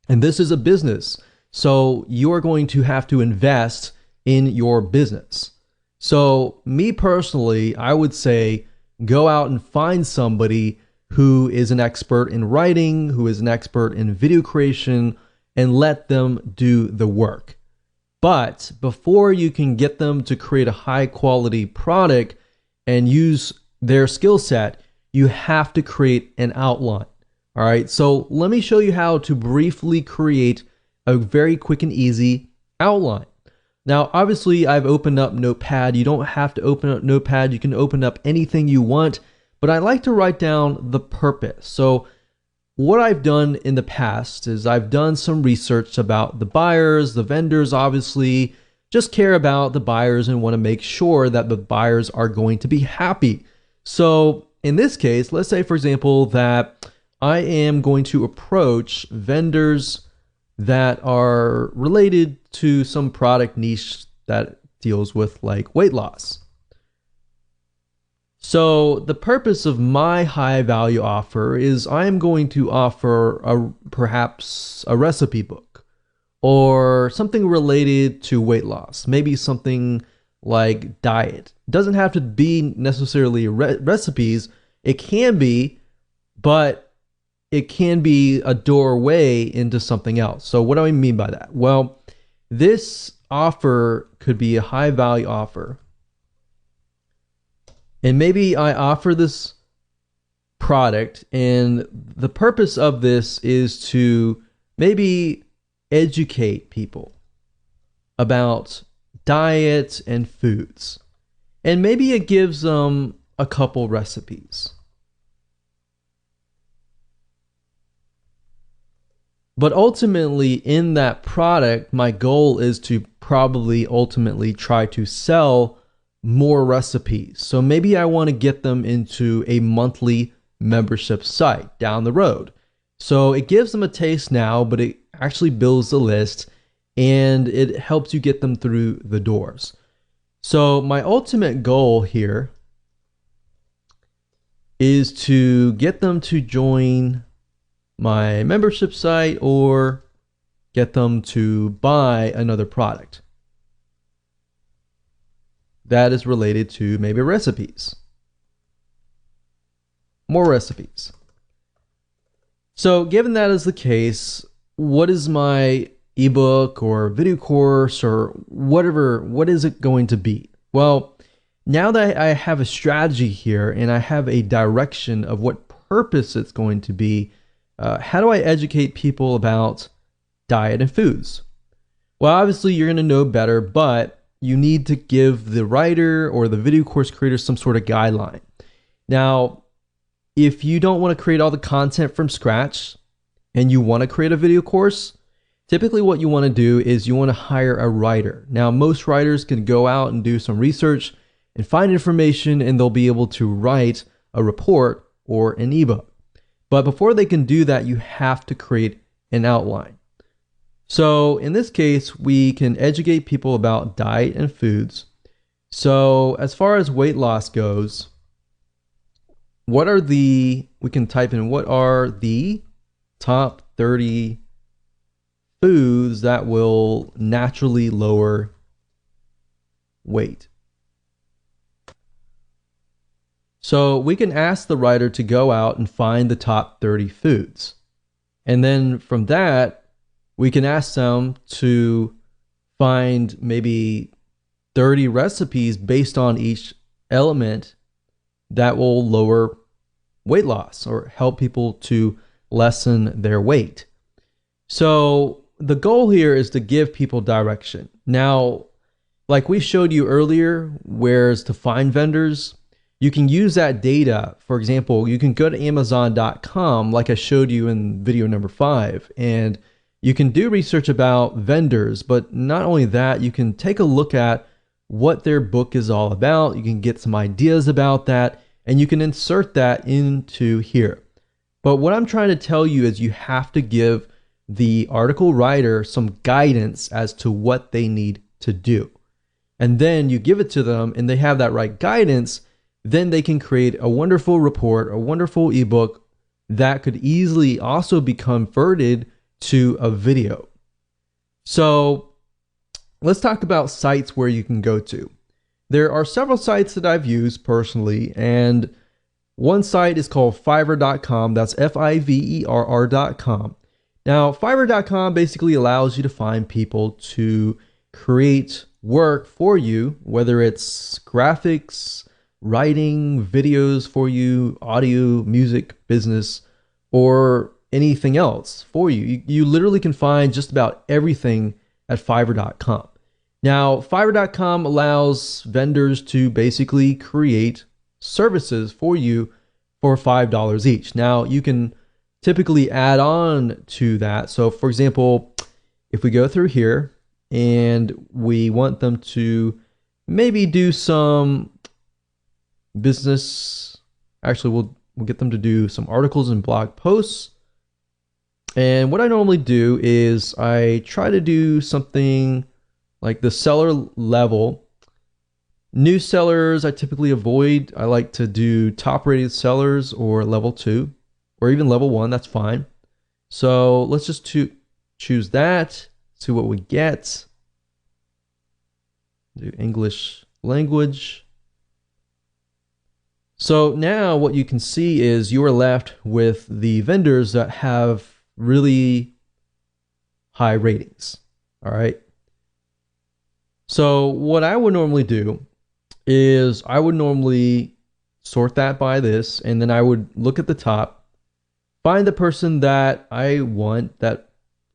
And this is a business, so you are going to have to invest in your business. So me personally, I would say go out and find somebody who is an expert in writing, who is an expert in video creation, and let them do the work. But before you can get them to create a high quality product and use their skill set, you have to create an outline. All right, so let me show you how to briefly create a very quick and easy outline. Now, obviously, I've opened up Notepad. You don't have to open up Notepad. You can open up anything you want, but I like to write down the purpose. So what I've done in the past is I've done some research about the buyers, the vendors, obviously, just care about the buyers and want to make sure that the buyers are going to be happy. So in this case, let's say, for example, that I am going to approach vendors that are related to some product niche that deals with like weight loss. So the purpose of my high value offer is I am going to offer perhaps a recipe book or something related to weight loss, maybe something like diet. It doesn't have to be necessarily recipes. It can be, but it can be a doorway into something else. So what do I mean by that? Well, this offer could be a high value offer. And maybe I offer this product, and the purpose of this is to maybe educate people about diet and foods. And maybe it gives them a couple recipes. But ultimately, in that product, my goal is to probably ultimately try to sell more recipes. So maybe I want to get them into a monthly membership site down the road. So it gives them a taste now, but it actually builds the list and it helps you get them through the doors. So my ultimate goal here is to get them to join my membership site or get them to buy another product that is related to maybe recipes. More recipes. So given that is the case, what is my ebook or video course or whatever, what is it going to be? Well, now that I have a strategy here and I have a direction of what purpose it's going to be, how do I educate people about diet and foods? Well, obviously you're going to know better, but you need to give the writer or the video course creator some sort of guideline. Now, if you don't want to create all the content from scratch and you want to create a video course, typically what you want to do is you want to hire a writer. Now, most writers can go out and do some research and find information, and they'll be able to write a report or an ebook. But before they can do that, you have to create an outline. So in this case, we can educate people about diet and foods. So as far as weight loss goes, we can type in what are the top 30 foods that will naturally lower weight. So we can ask the writer to go out and find the top 30 foods. And then from that, we can ask them to find maybe 30 recipes based on each element that will lower weight loss or help people to lessen their weight. So the goal here is to give people direction. Now, like we showed you earlier, whereas to find vendors, you can use that data. For example, you can go to Amazon.com, like I showed you in video number 5, and you can do research about vendors. But not only that, you can take a look at what their book is all about. You can get some ideas about that, and you can insert that into here. But what I'm trying to tell you is you have to give the article writer some guidance as to what they need to do. And then you give it to them and they have that right guidance, then they can create a wonderful report, a wonderful ebook that could easily also be converted to a video. So let's talk about sites where you can go to. There are several sites that I've used personally, and one site is called Fiverr.com. That's Fiverr.com. Now, Fiverr.com basically allows you to find people to create work for you, whether it's graphics, writing, videos for you, audio, music, business, or anything else for you. You literally can find just about everything at Fiverr.com. Now, Fiverr.com allows vendors to basically create services for you for $5 each. Now, you can typically add on to that. So, for example, if we go through here and we want them to maybe do some business, actually, we'll get them to do some articles and blog posts. And what I normally do is I try to do something like the seller level. New sellers I typically avoid. I like to do top rated sellers or level 2 or even level 1. That's fine. So let's just choose that, see what we get. Do English language. So now what you can see is you are left with the vendors that have really high ratings. All right. So what I would normally do is I would normally sort that by this, and then I would look at the top, find the person that I want that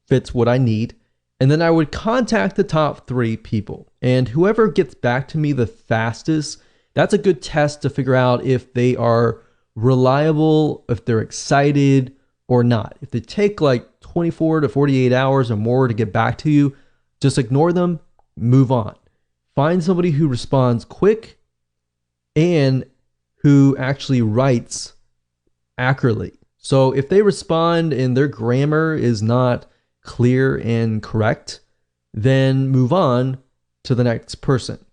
fits what I need, and then I would contact the top 3 people. And whoever gets back to me the fastest, that's a good test to figure out if they are reliable, if they're excited or not. If they take like 24 to 48 hours or more to get back to you, just ignore them, move on. Find somebody who responds quick and who actually writes accurately. So if they respond and their grammar is not clear and correct, then move on to the next person.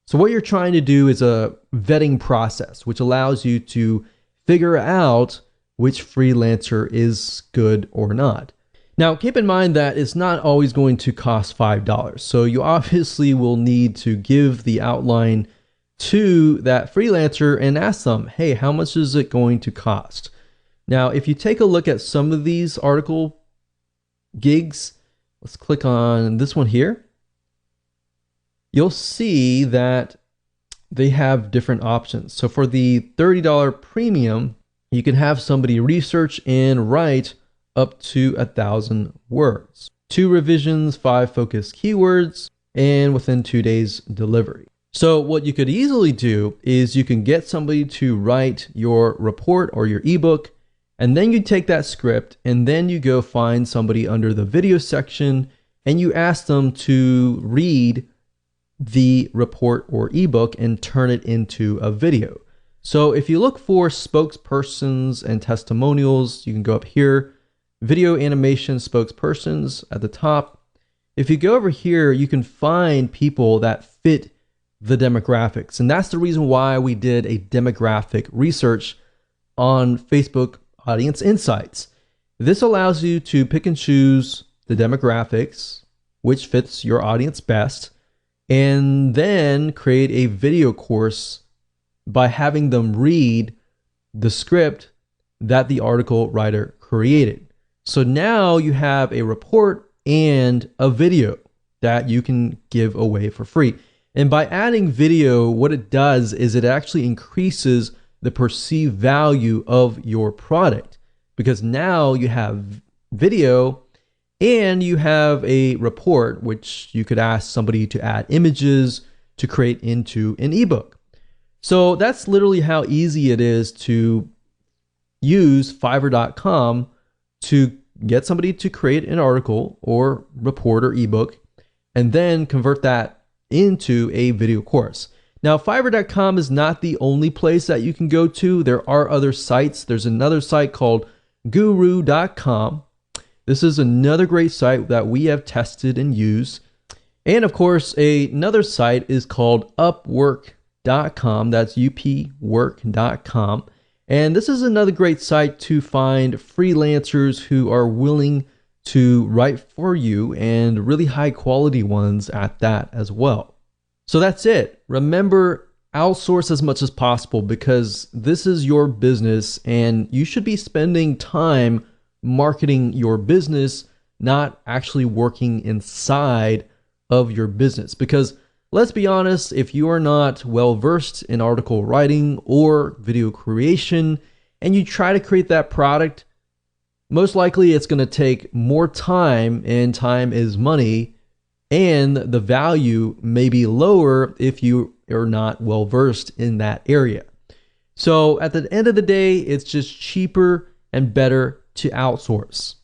So what you're trying to do is a vetting process, which allows you to figure out which freelancer is good or not. Now, keep in mind that it's not always going to cost $5. So you obviously will need to give the outline to that freelancer and ask them, hey, how much is it going to cost? Now, if you take a look at some of these article gigs, let's click on this one here. You'll see that they have different options. So for the $30 premium, you can have somebody research and write up to 1,000 words, 2 revisions, 5 focus keywords, and within 2 days delivery. So what you could easily do is you can get somebody to write your report or your ebook, and then you take that script and then you go find somebody under the video section and you ask them to read the report or ebook and turn it into a video. So if you look for spokespersons and testimonials, you can go up here, video animation spokespersons at the top. If you go over here, you can find people that fit the demographics. And that's the reason why we did a demographic research on Facebook Audience Insights. This allows you to pick and choose the demographics, which fits your audience best, and then create a video course by having them read the script that the article writer created. So now you have a report and a video that you can give away for free. And by adding video, what it does is it actually increases the perceived value of your product, because now you have video And you have a report, which you could ask somebody to add images to create into an ebook. So that's literally how easy it is to use Fiverr.com to get somebody to create an article or report or ebook and then convert that into a video course. Now, Fiverr.com is not the only place that you can go to. There are other sites. There's another site called Guru.com. This is another great site that we have tested and used. And of course, another site is called Upwork.com. That's upwork.com. And this is another great site to find freelancers who are willing to write for you, and really high quality ones at that as well. So that's it. Remember, outsource as much as possible, because this is your business and you should be spending time marketing your business, not actually working inside of your business. Because let's be honest, if you are not well versed in article writing or video creation and you try to create that product, most likely it's going to take more time, and time is money, and the value may be lower if you are not well versed in that area. So at the end of the day, it's just cheaper and better to outsource.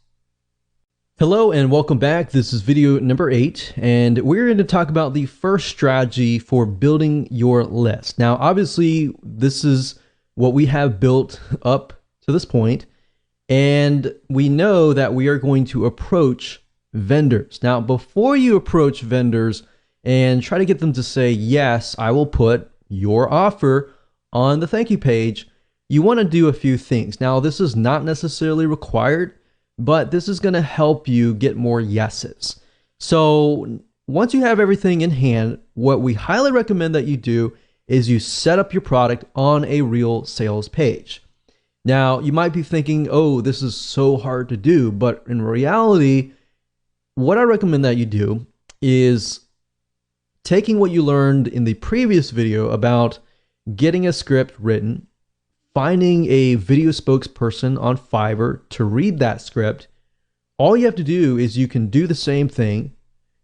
Hello and welcome back. This is video number 8, and we're going to talk about the first strategy for building your list. Now, obviously, this is what we have built up to this point, and we know that we are going to approach vendors. Now, before you approach vendors and try to get them to say, yes, I will put your offer on the thank you page, you want to do a few things. Now, this is not necessarily required, but this is going to help you get more yeses. So once you have everything in hand, what we highly recommend that you do is you set up your product on a real sales page. Now, you might be thinking, oh, this is so hard to do, but in reality, what I recommend that you do is taking what you learned in the previous video about getting a script written, finding a video spokesperson on Fiverr to read that script. All you have to do is you can do the same thing.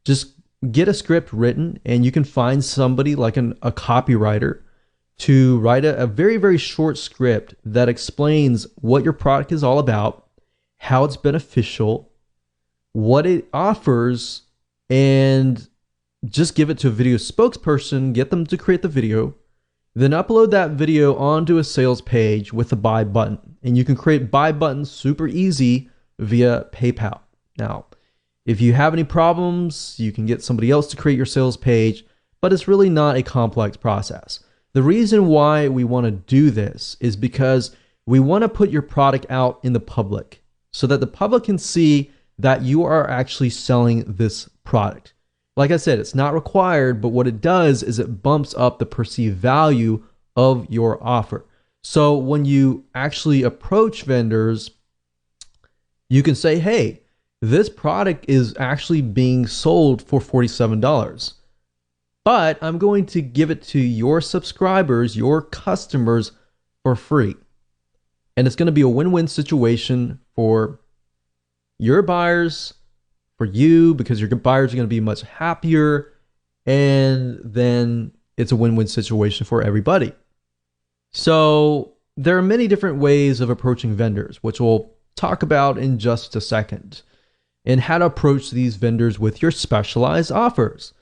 Just get a script written, and you can find somebody like a copywriter to write a very, very short script that explains what your product is all about, how it's beneficial, what it offers, and just give it to a video spokesperson, get them to create the video, then upload that video onto a sales page with a buy button. And you can create buy buttons super easy via PayPal. Now, if you have any problems, you can get somebody else to create your sales page, but it's really not a complex process. The reason why we want to do this is because we want to put your product out in the public so that the public can see that you are actually selling this product. Like I said, it's not required, but what it does is it bumps up the perceived value of your offer. So when you actually approach vendors, you can say, hey, this product is actually being sold for $47, but I'm going to give it to your subscribers, your customers, for free. And it's going to be a win-win situation for your buyers, for you, because your buyers are going to be much happier, and then it's a win-win situation for everybody. So there are many different ways of approaching vendors, which we'll talk about in just a second, and how to approach these vendors with your specialized offers.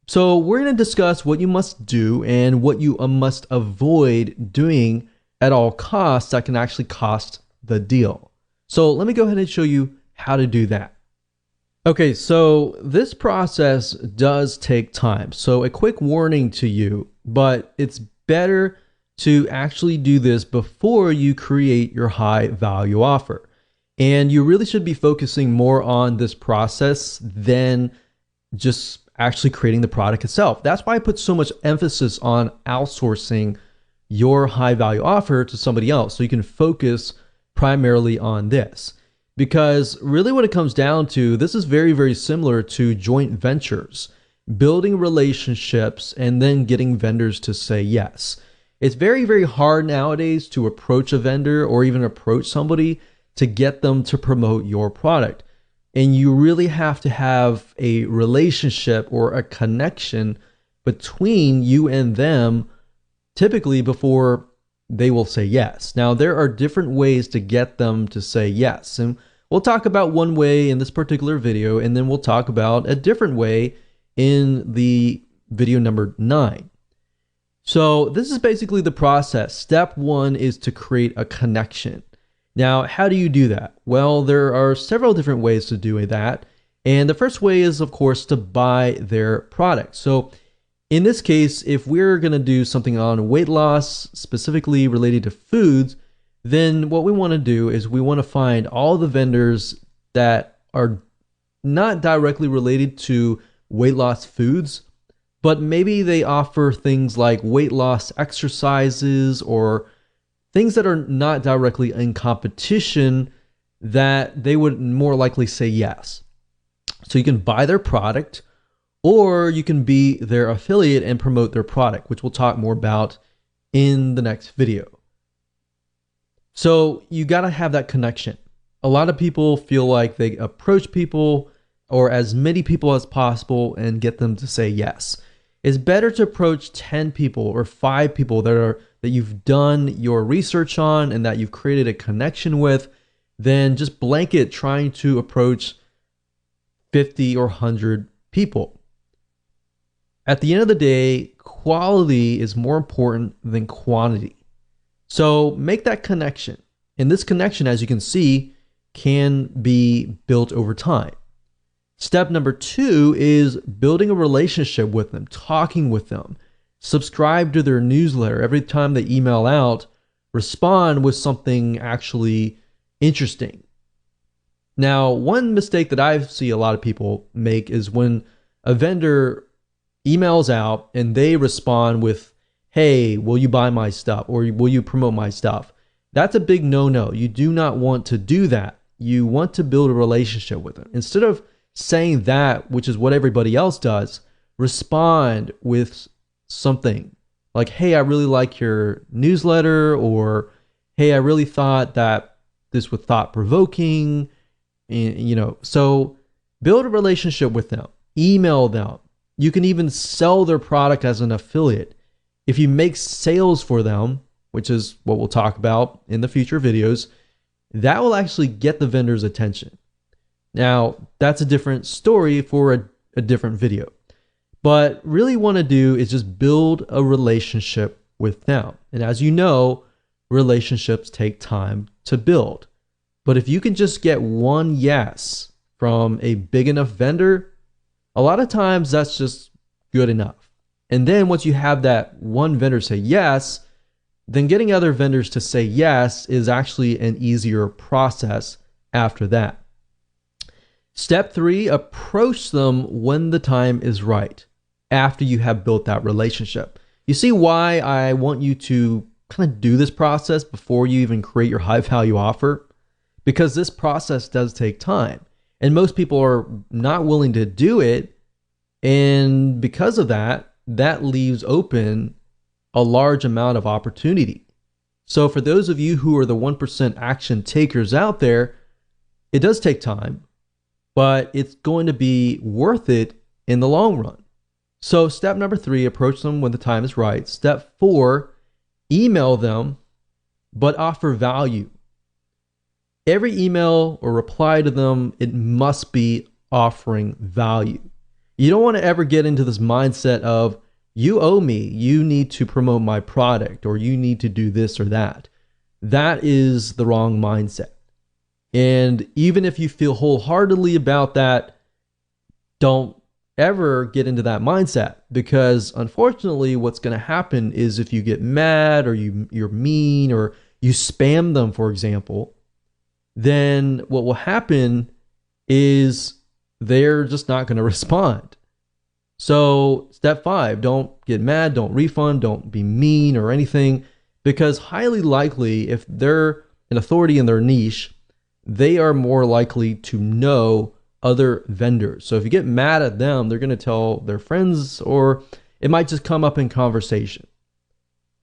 So we're going to discuss what you must do and what you must avoid doing at all costs that can actually cost the deal. So let me go ahead and show you how to do that. Okay, so this process does take time. So a quick warning to you, but it's better to actually do this before you create your high value offer. And you really should be focusing more on this process than just actually creating the product itself. That's why I put so much emphasis on outsourcing your high value offer to somebody else, so you can focus primarily on this. Because really what it comes down to, this is very, very similar to joint ventures, building relationships and then getting vendors to say yes. It's very, very hard nowadays to approach a vendor or even approach somebody to get them to promote your product. And you really have to have a relationship or a connection between you and them, typically before they will say yes. Now, there are different ways to get them to say yes. And we'll talk about one way in this particular video, and then we'll talk about a different way in the video number 9. So this is basically the process. Step 1 is to create a connection. Now, how do you do that? Well, there are several different ways to do that. And the first way is, of course, to buy their product. So in this case, if we're going to do something on weight loss, specifically related to foods, then what we want to do is we want to find all the vendors that are not directly related to weight loss foods, but maybe they offer things like weight loss exercises or things that are not directly in competition that they would more likely say yes. So you can buy their product, or you can be their affiliate and promote their product, which we'll talk more about in the next video. So you got to have that connection. A lot of people feel like they approach people or as many people as possible and get them to say yes. It's better to approach 10 people or 5 people that you've done your research on and that you've created a connection with than just blanket trying to approach 50 or 100 people. At the end of the day, quality is more important than quantity. So make that connection. And this connection, as you can see, can be built over time. Step number 2 is building a relationship with them, talking with them. Subscribe to their newsletter. Every time they email out, respond with something actually interesting. Now, one mistake that I see a lot of people make is when a vendor emails out and they respond with, hey, will you buy my stuff or will you promote my stuff? That's a big no-no. You do not want to do that. You want to build a relationship with them. Instead of saying that, which is what everybody else does, respond with something like, hey, I really like your newsletter, or hey, I really thought that this was thought-provoking. And, so build a relationship with them, email them. You can even sell their product as an affiliate. If you make sales for them, which is what we'll talk about in the future videos, that will actually get the vendor's attention. Now, that's a different story for a different video. But really want to do is just build a relationship with them. And as you know, relationships take time to build. But if you can just get one yes from a big enough vendor, a lot of times that's just good enough. And then once you have that one vendor say yes, then getting other vendors to say yes is actually an easier process after that. Step 3, approach them when the time is right, after you have built that relationship. You see why I want you to kind of do this process before you even create your high value offer? Because this process does take time. And most people are not willing to do it. And because of that, that leaves open a large amount of opportunity. So for those of you who are the 1% action takers out there, it does take time, but it's going to be worth it in the long run. So step number 3, approach them when the time is right. Step 4, email them, but offer value. Every email or reply to them, it must be offering value. You don't want to ever get into this mindset of, you owe me, you need to promote my product, or you need to do this or that. That is the wrong mindset. And even if you feel wholeheartedly about that, don't ever get into that mindset, because unfortunately what's going to happen is if you get mad or you're mean or you spam them, for example, then what will happen is they're just not going to respond. So step 5, don't get mad, don't refund, don't be mean or anything, because highly likely if they're an authority in their niche, they are more likely to know other vendors. So if you get mad at them, they're going to tell their friends, or it might just come up in conversation.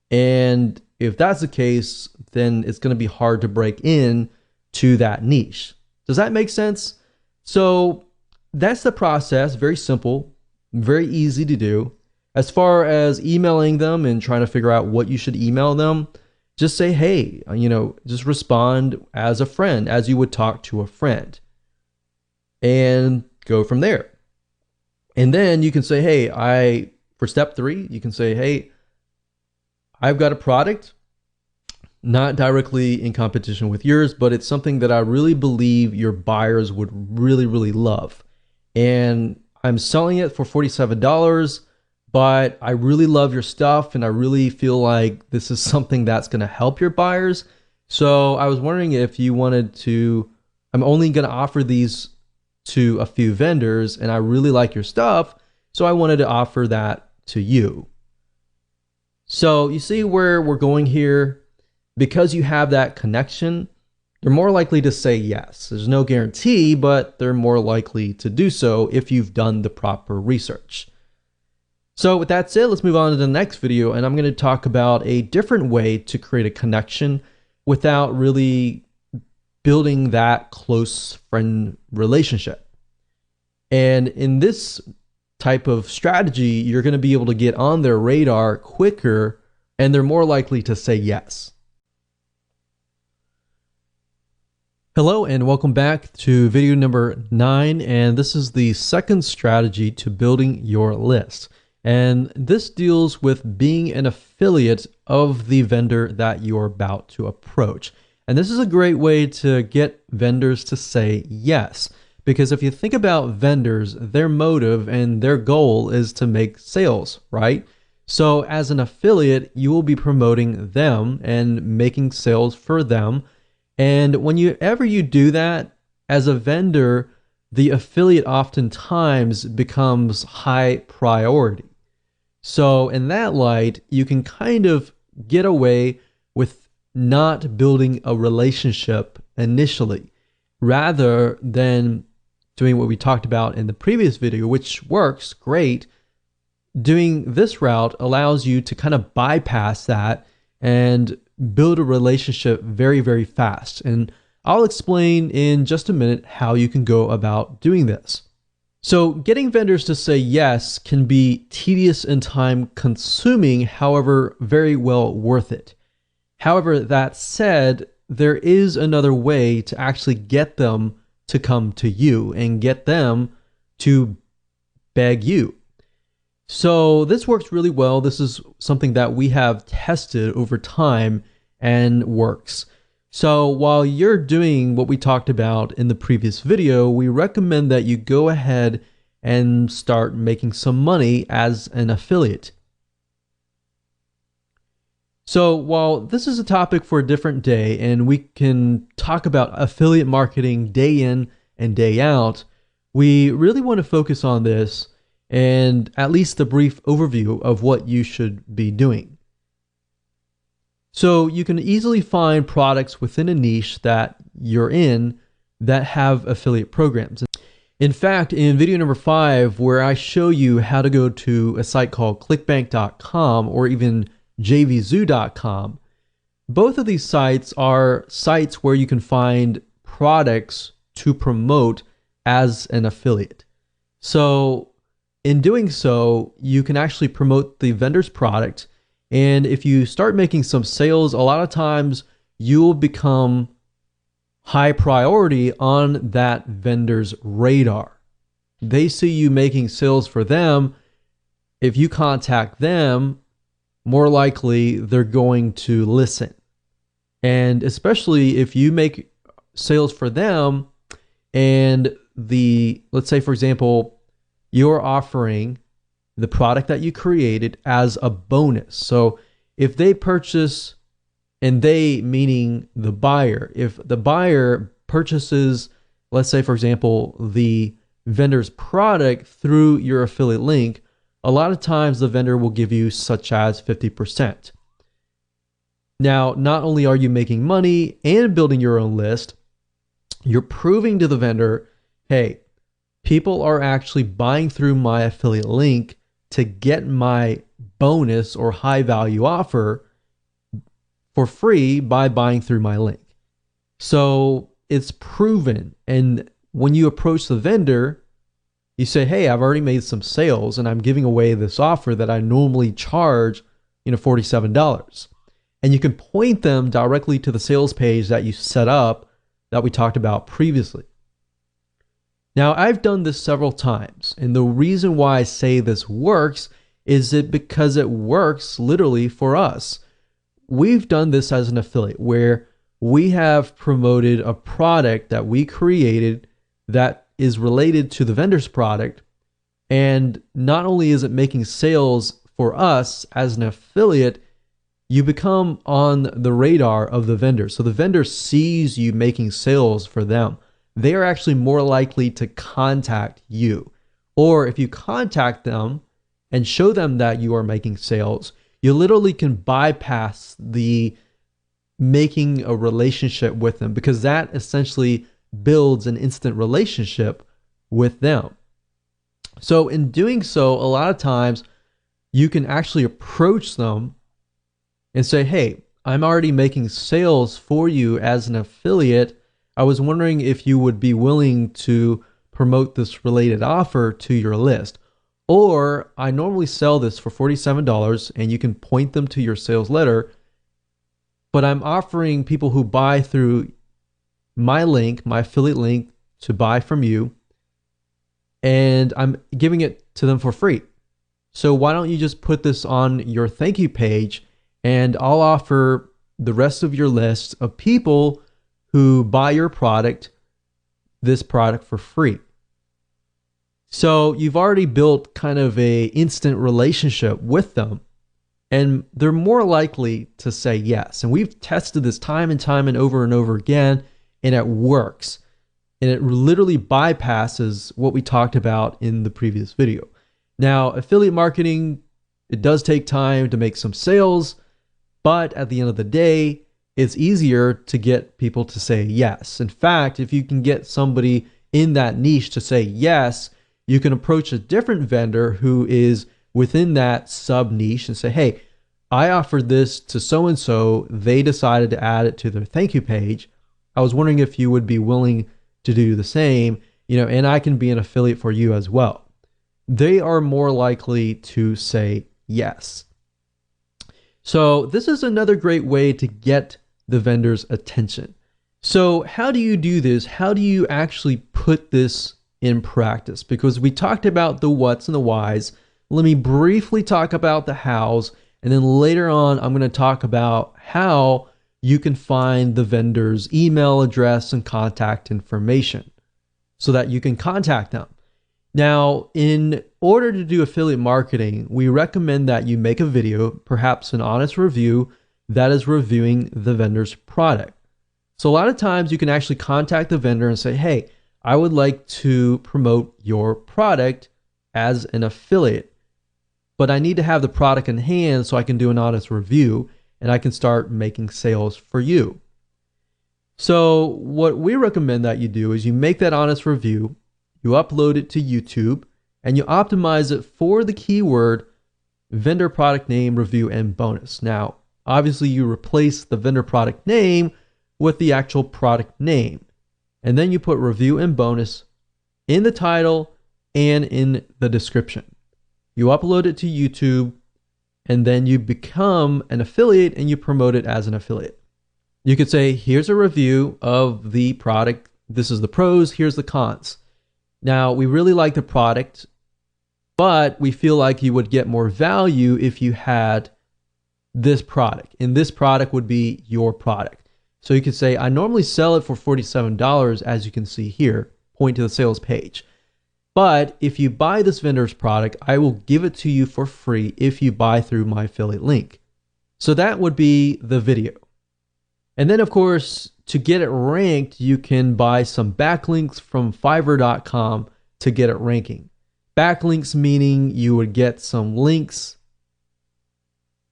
And if that's the case, then it's going to be hard to break in to that niche. Does that make sense? So that's the process. Very simple, very easy to do. As far as emailing them and trying to figure out what you should email them, just say, hey, just respond as a friend, as you would talk to a friend, and go from there. And then you can say, hey, for step 3, you can say, hey, I've got a product, not directly in competition with yours, but it's something that I really believe your buyers would really, really love. And I'm selling it for $47, but I really love your stuff and I really feel like this is something that's going to help your buyers. So I was wondering if you wanted to, I'm only going to offer these to a few vendors and I really like your stuff, so I wanted to offer that to you. So you see where we're going here? Because you have that connection, they're more likely to say yes. There's no guarantee, but they're more likely to do so if you've done the proper research. So with that said, let's move on to the next video, and I'm going to talk about a different way to create a connection without really building that close friend relationship. And in this type of strategy, you're going to be able to get on their radar quicker, and they're more likely to say yes. Hello and welcome back to video number 9, and this is the second strategy to building your list. And this deals with being an affiliate of the vendor that you're about to approach. And this is a great way to get vendors to say yes, because if you think about vendors, their motive and their goal is to make sales, right? So as an affiliate, you will be promoting them and making sales for them. And whenever you do that as a vendor, the affiliate oftentimes becomes high priority. So in that light, you can kind of get away with not building a relationship initially, rather than doing what we talked about in the previous video, which works great. Doing this route allows you to kind of bypass that and build a relationship very, very fast. And I'll explain in just a minute how you can go about doing this. So getting vendors to say yes can be tedious and time consuming, however, very well worth it. However, that said, there is another way to actually get them to come to you and get them to beg you. So this works really well. This is something that we have tested over time and works. So while you're doing what we talked about in the previous video, we recommend that you go ahead and start making some money as an affiliate. So while this is a topic for a different day, and we can talk about affiliate marketing day in and day out, we really want to focus on this and at least a brief overview of what you should be doing. So you can easily find products within a niche that you're in that have affiliate programs. In fact, in video number 5, where I show you how to go to a site called clickbank.com or even jvzoo.com, both of these sites are sites where you can find products to promote as an affiliate. So in doing so, you can actually promote the vendor's product. And if you start making some sales, a lot of times you'll become high priority on that vendor's radar. They see you making sales for them. If you contact them, more likely they're going to listen. And especially if you make sales for them and let's say for example, you're offering the product that you created as a bonus. So if they purchase, and they meaning the buyer, if the buyer purchases, let's say for example, the vendor's product through your affiliate link, a lot of times the vendor will give you such as 50%. Now, not only are you making money and building your own list, you're proving to the vendor, hey, people are actually buying through my affiliate link to get my bonus or high value offer for free by buying through my link. So it's proven, and when you approach the vendor, you say, hey, I've already made some sales and I'm giving away this offer that I normally charge, $47. And you can point them directly to the sales page that you set up that we talked about previously. Now, I've done this several times, and the reason why I say this works is because it works literally for us. We've done this as an affiliate where we have promoted a product that we created that is related to the vendor's product, and not only is it making sales for us as an affiliate, you become on the radar of the vendor. So the vendor sees you making sales for them. They are actually more likely to contact you. Or if you contact them and show them that you are making sales, you literally can bypass the making a relationship with them, because that essentially builds an instant relationship with them. So in doing so, a lot of times you can actually approach them and say, hey, I'm already making sales for you as an affiliate. I was wondering if you would be willing to promote this related offer to your list. Or I normally sell this for $47, and you can point them to your sales letter, but I'm offering people who buy through my link, my affiliate link, to buy from you, and I'm giving it to them for free. So why don't you just put this on your thank you page, and I'll offer the rest of your list of people who buy your product, this product for free. So you've already built kind of a instant relationship with them, and they're more likely to say yes. And we've tested this time and over again, and it works. And it literally bypasses what we talked about in the previous video. Now, affiliate marketing, it does take time to make some sales, but at the end of the day, it's easier to get people to say yes. In fact, if you can get somebody in that niche to say yes, you can approach a different vendor who is within that sub niche and say, hey, I offered this to so-and-so. They decided to add it to their thank you page. I was wondering if you would be willing to do the same, and I can be an affiliate for you as well. They are more likely to say yes. So this is another great way to get the vendor's attention. So how do you do this? How do you actually put this in practice? Because we talked about the what's and the whys. Let me briefly talk about the hows, and then later on, I'm going to talk about how you can find the vendor's email address and contact information so that you can contact them. Now, in order to do affiliate marketing, we recommend that you make a video, perhaps an honest review that is reviewing the vendor's product. So a lot of times you can actually contact the vendor and say, hey, I would like to promote your product as an affiliate, but I need to have the product in hand so I can do an honest review and I can start making sales for you. So what we recommend that you do is you make that honest review, you upload it to YouTube, and you optimize it for the keyword vendor product name, review, and bonus. Now, obviously you replace the vendor product name with the actual product name. And then you put review and bonus in the title and in the description. You upload it to YouTube, and then you become an affiliate and you promote it as an affiliate. You could say, here's a review of the product. This is the pros, here's the cons. Now, we really like the product, but we feel like you would get more value if you had this product, and this product would be your product. So you could say, I normally sell it for $47, as you can see here, point to the sales page. But if you buy this vendor's product, I will give it to you for free if you buy through my affiliate link. So that would be the video. And then, of course, to get it ranked, you can buy some backlinks from Fiverr.com to get it ranking. Backlinks meaning you would get some links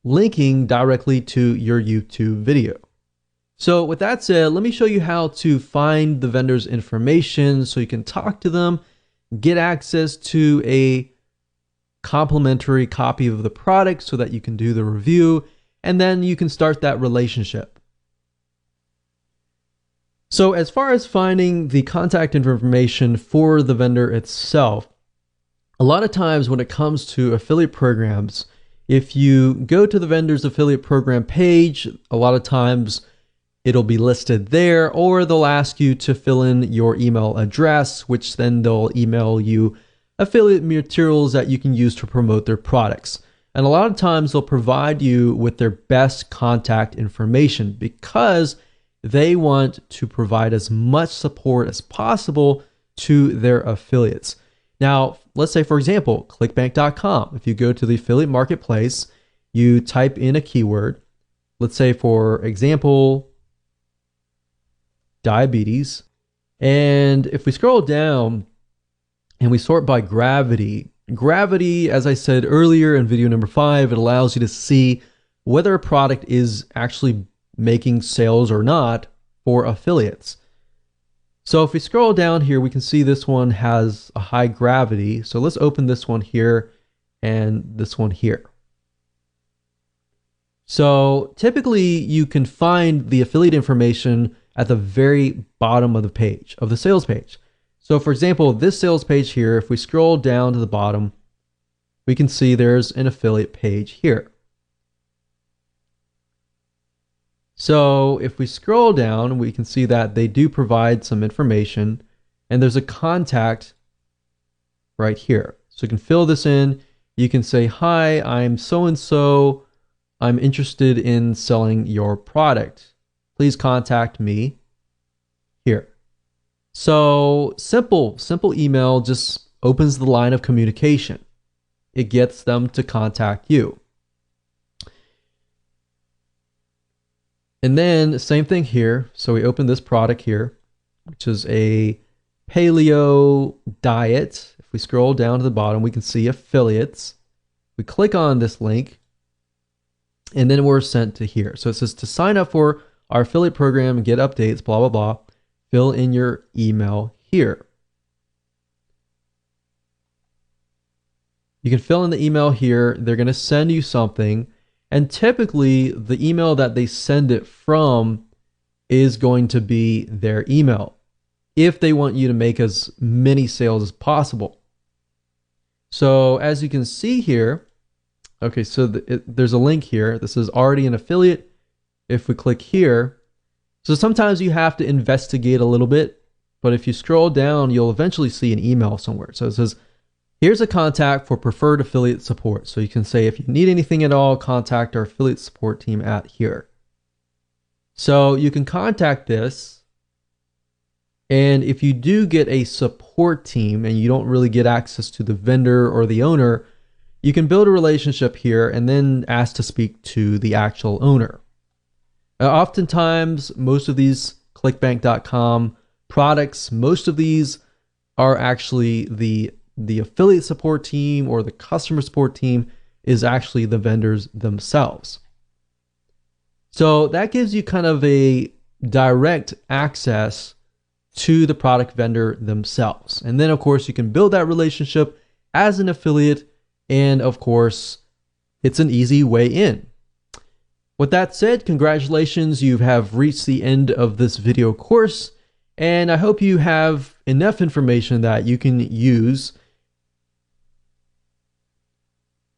linking directly to your YouTube video. So with that said, let me show you how to find the vendor's information so you can talk to them, get access to a complimentary copy of the product so that you can do the review, and then you can start that relationship. So as far as finding the contact information for the vendor itself, a lot of times when it comes to affiliate programs, if you go to the vendor's affiliate program page, a lot of times it'll be listed there, or they'll ask you to fill in your email address, which then they'll email you affiliate materials that you can use to promote their products. And a lot of times they'll provide you with their best contact information because they want to provide as much support as possible to their affiliates. Now, let's say, for example, clickbank.com. If you go to the affiliate marketplace, you type in a keyword, let's say, for example, diabetes. And if we scroll down and we sort by gravity, as I said earlier in video number 5, it allows you to see whether a product is actually making sales or not for affiliates. So if we scroll down here, we can see this one has a high gravity. So let's open this one here and this one here. So typically you can find the affiliate information at the very bottom of the page, of the sales page. So for example, this sales page here, if we scroll down to the bottom, we can see there's an affiliate page here. So if we scroll down, we can see that they do provide some information, and there's a contact right here. So you can fill this in. You can say, hi, I'm so-and-so. I'm interested in selling your product. Please contact me here. So simple email just opens the line of communication. It gets them to contact you. And then same thing here. So we open this product here, which is a paleo diet. If we scroll down to the bottom, we can see affiliates. We click on this link and then we're sent to here. So it says to sign up for our affiliate program and get updates, blah, blah, blah. Fill in your email here. You can fill in the email here. They're going to send you something. And typically the email that they send it from is going to be their email if they want you to make as many sales as possible. So as you can see here, okay, so there's a link here. This is already an affiliate. If we click here, so sometimes you have to investigate a little bit, but if you scroll down, you'll eventually see an email somewhere. So it says, here's a contact for preferred affiliate support. So you can say, if you need anything at all, contact our affiliate support team at here. So you can contact this. And if you do get a support team and you don't really get access to the vendor or the owner, you can build a relationship here and then ask to speak to the actual owner. Oftentimes, most of these clickbank.com products, most of these are actually the affiliate support team or the customer support team is actually the vendors themselves. So that gives you kind of a direct access to the product vendor themselves. And then of course you can build that relationship as an affiliate, and of course it's an easy way in. With that said, congratulations, you have reached the end of this video course, and I hope you have enough information that you can use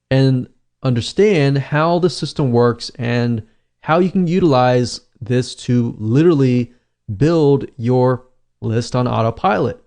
and understand how the system works and how you can utilize this to literally build your list on autopilot.